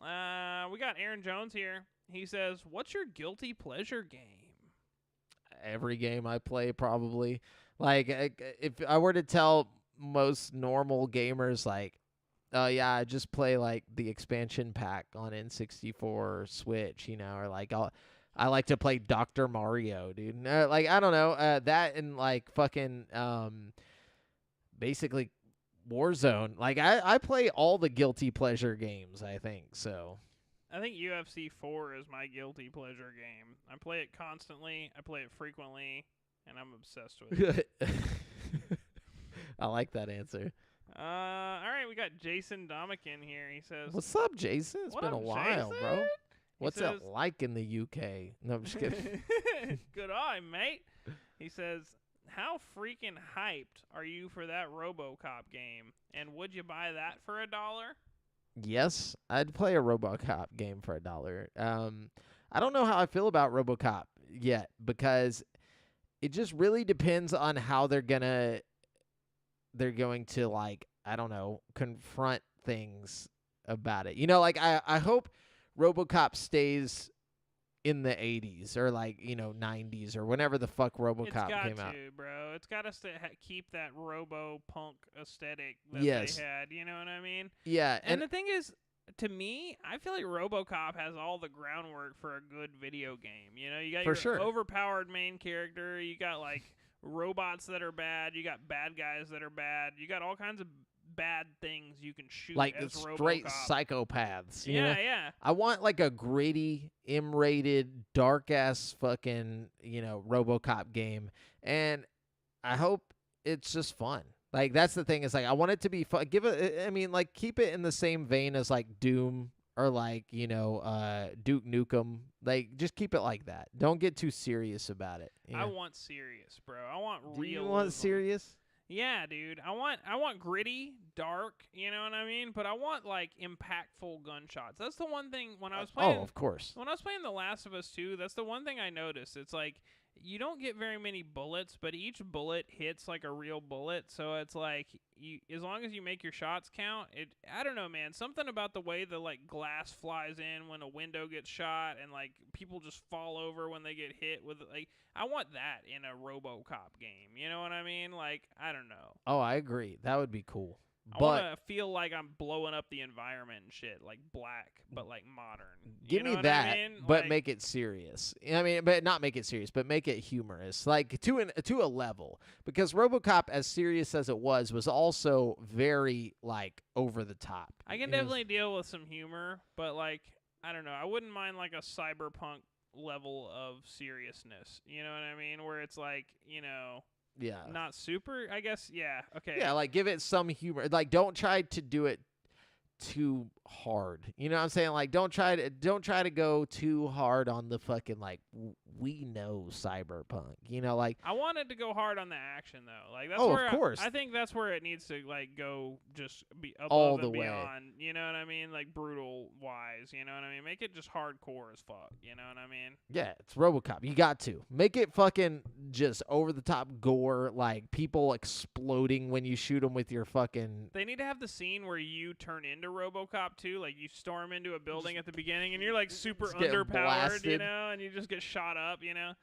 Speaker 2: We got Aaron Jones here. He says, "What's your guilty pleasure game?"
Speaker 1: Every game I play, probably. Like, if I were to tell most normal gamers, like, Oh yeah, I just play like the expansion pack on N64 Switch, or like I like to play Dr. Mario, dude. Like I don't know, that and like fucking basically Warzone. Like I play all the guilty pleasure games, I think. So
Speaker 2: I think UFC 4 is my guilty pleasure game. I play it constantly. I play it frequently, and I'm obsessed with it.
Speaker 1: I like that answer.
Speaker 2: All right, we got Jason Domick in here. He says,
Speaker 1: "What's up, Jason? It's been a while,
Speaker 2: Jason?
Speaker 1: bro. What's
Speaker 2: says,
Speaker 1: it like in the UK?" No, I'm just kidding.
Speaker 2: Good eye, mate. He says, how freaking hyped are you for that RoboCop game? And would you buy that for $1?
Speaker 1: Yes, I'd play a RoboCop game for $1. I don't know how I feel about RoboCop yet because it just really depends on how they're going to like, I don't know, confront things about it. Like I hope RoboCop stays in the 80s or like, 90s or whenever the fuck RoboCop came out.
Speaker 2: Bro. It's got us to keep that robo-punk aesthetic that
Speaker 1: Yes.
Speaker 2: they had, you know what I mean?
Speaker 1: Yeah.
Speaker 2: And the thing is, to me, I feel like RoboCop has all the groundwork for a good video game. You got your overpowered main character, you got like robots that are bad, you got bad guys that are bad, you got all kinds of bad things you can shoot
Speaker 1: like
Speaker 2: as
Speaker 1: straight
Speaker 2: RoboCop.
Speaker 1: psychopaths.
Speaker 2: Yeah.
Speaker 1: I want like a gritty, M-rated, dark-ass fucking, RoboCop game. And I hope it's just fun. Like, that's the thing is, like, I want it to be fun. Keep it in the same vein as, like, Doom or, like, Duke Nukem. Like, just keep it like that. Don't get too serious about it.
Speaker 2: I want serious, bro. I want real.
Speaker 1: Do you want serious?
Speaker 2: Yeah, dude. I want gritty, dark, you know what I mean? But I want like impactful gunshots. That's the one thing when I was playing.
Speaker 1: Oh, of course.
Speaker 2: When I was playing The Last of Us 2, that's the one thing I noticed. It's like you don't get very many bullets, but each bullet hits like a real bullet. So it's like as long as you make your shots count, I don't know, man. Something about the way the like glass flies in when a window gets shot and like people just fall over when they get hit with like I want that in a RoboCop game. You know what I mean? Like I don't know.
Speaker 1: Oh, I agree. That would be cool.
Speaker 2: I want to feel like I'm blowing up the environment and shit, like black, but like modern.
Speaker 1: Give me that, I mean? But like, make it serious. But not make it serious, but make it humorous, like to a level. Because RoboCop, as serious as it was also very like over the top.
Speaker 2: I can definitely deal with some humor, but like I don't know, I wouldn't mind like a cyberpunk level of seriousness. You know what I mean? Where it's like
Speaker 1: yeah.
Speaker 2: Not super, I guess. Yeah. Okay.
Speaker 1: Yeah, like give it some humor. Like don't try to do it too hard. You know what I'm saying? Like don't try to go too hard on the fucking like we know cyberpunk. Like
Speaker 2: I wanted to go hard on the action though. Like that's
Speaker 1: of course.
Speaker 2: I think that's where it needs to like go just be above
Speaker 1: all the
Speaker 2: and
Speaker 1: way.
Speaker 2: Beyond. You know what I mean? Like brutal wise, you know what I mean? Make it just hardcore as fuck, you know what I mean?
Speaker 1: Yeah, it's RoboCop. You got to. Make it fucking just over the top gore, like people exploding when you shoot them with your fucking
Speaker 2: They need to have the scene where you turn into RoboCop too, like you storm into a building at the beginning and you're like super underpowered,
Speaker 1: blasted.
Speaker 2: and you just get shot up,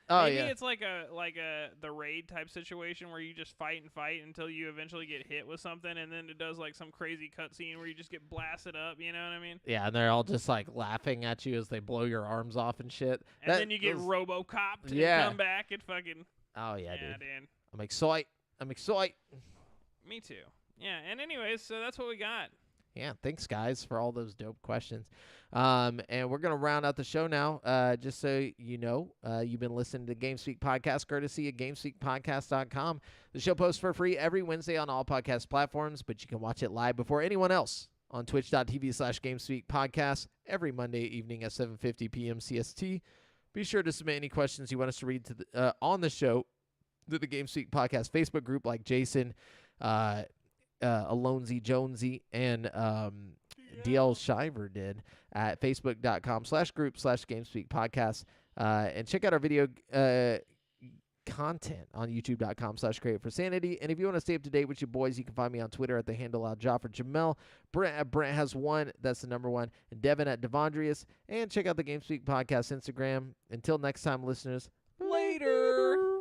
Speaker 1: Oh,
Speaker 2: Maybe
Speaker 1: yeah.
Speaker 2: it's like the raid type situation where you just fight until you eventually get hit with something, and then it does like some crazy cutscene where you just get blasted up, you know what I mean?
Speaker 1: Yeah, and they're all just like laughing at you as they blow your arms off and shit.
Speaker 2: And then you get RoboCop and come back and fucking.
Speaker 1: Oh yeah,
Speaker 2: dude.
Speaker 1: I'm excited.
Speaker 2: Me too. Yeah, and anyways, so that's what we got.
Speaker 1: Yeah, thanks guys for all those dope questions. And we're gonna round out the show now. Just so you know, you've been listening to GameSpeak Podcast, courtesy of GameSpeakPodcast.com. The show posts for free every Wednesday on all podcast platforms, but you can watch it live before anyone else on twitch.tv/GameSpeakPodcast every Monday evening at 7:50 p.m. CST. Be sure to submit any questions you want us to read to on the show to the GameSpeak Podcast Facebook group, like Jason, Alonzi Jonesy, and DL Shiver did at facebook.com/group/GameSpeak Podcast. And check out our video content on youtube.com/Create for Sanity. And if you want to stay up to date with your boys, you can find me on Twitter at the handle Joffrey Jamel. Brent at Brent has one. That's the number one. And Devin at Devondrius. And check out the GameSpeak Podcast Instagram. Until next time, listeners. Later.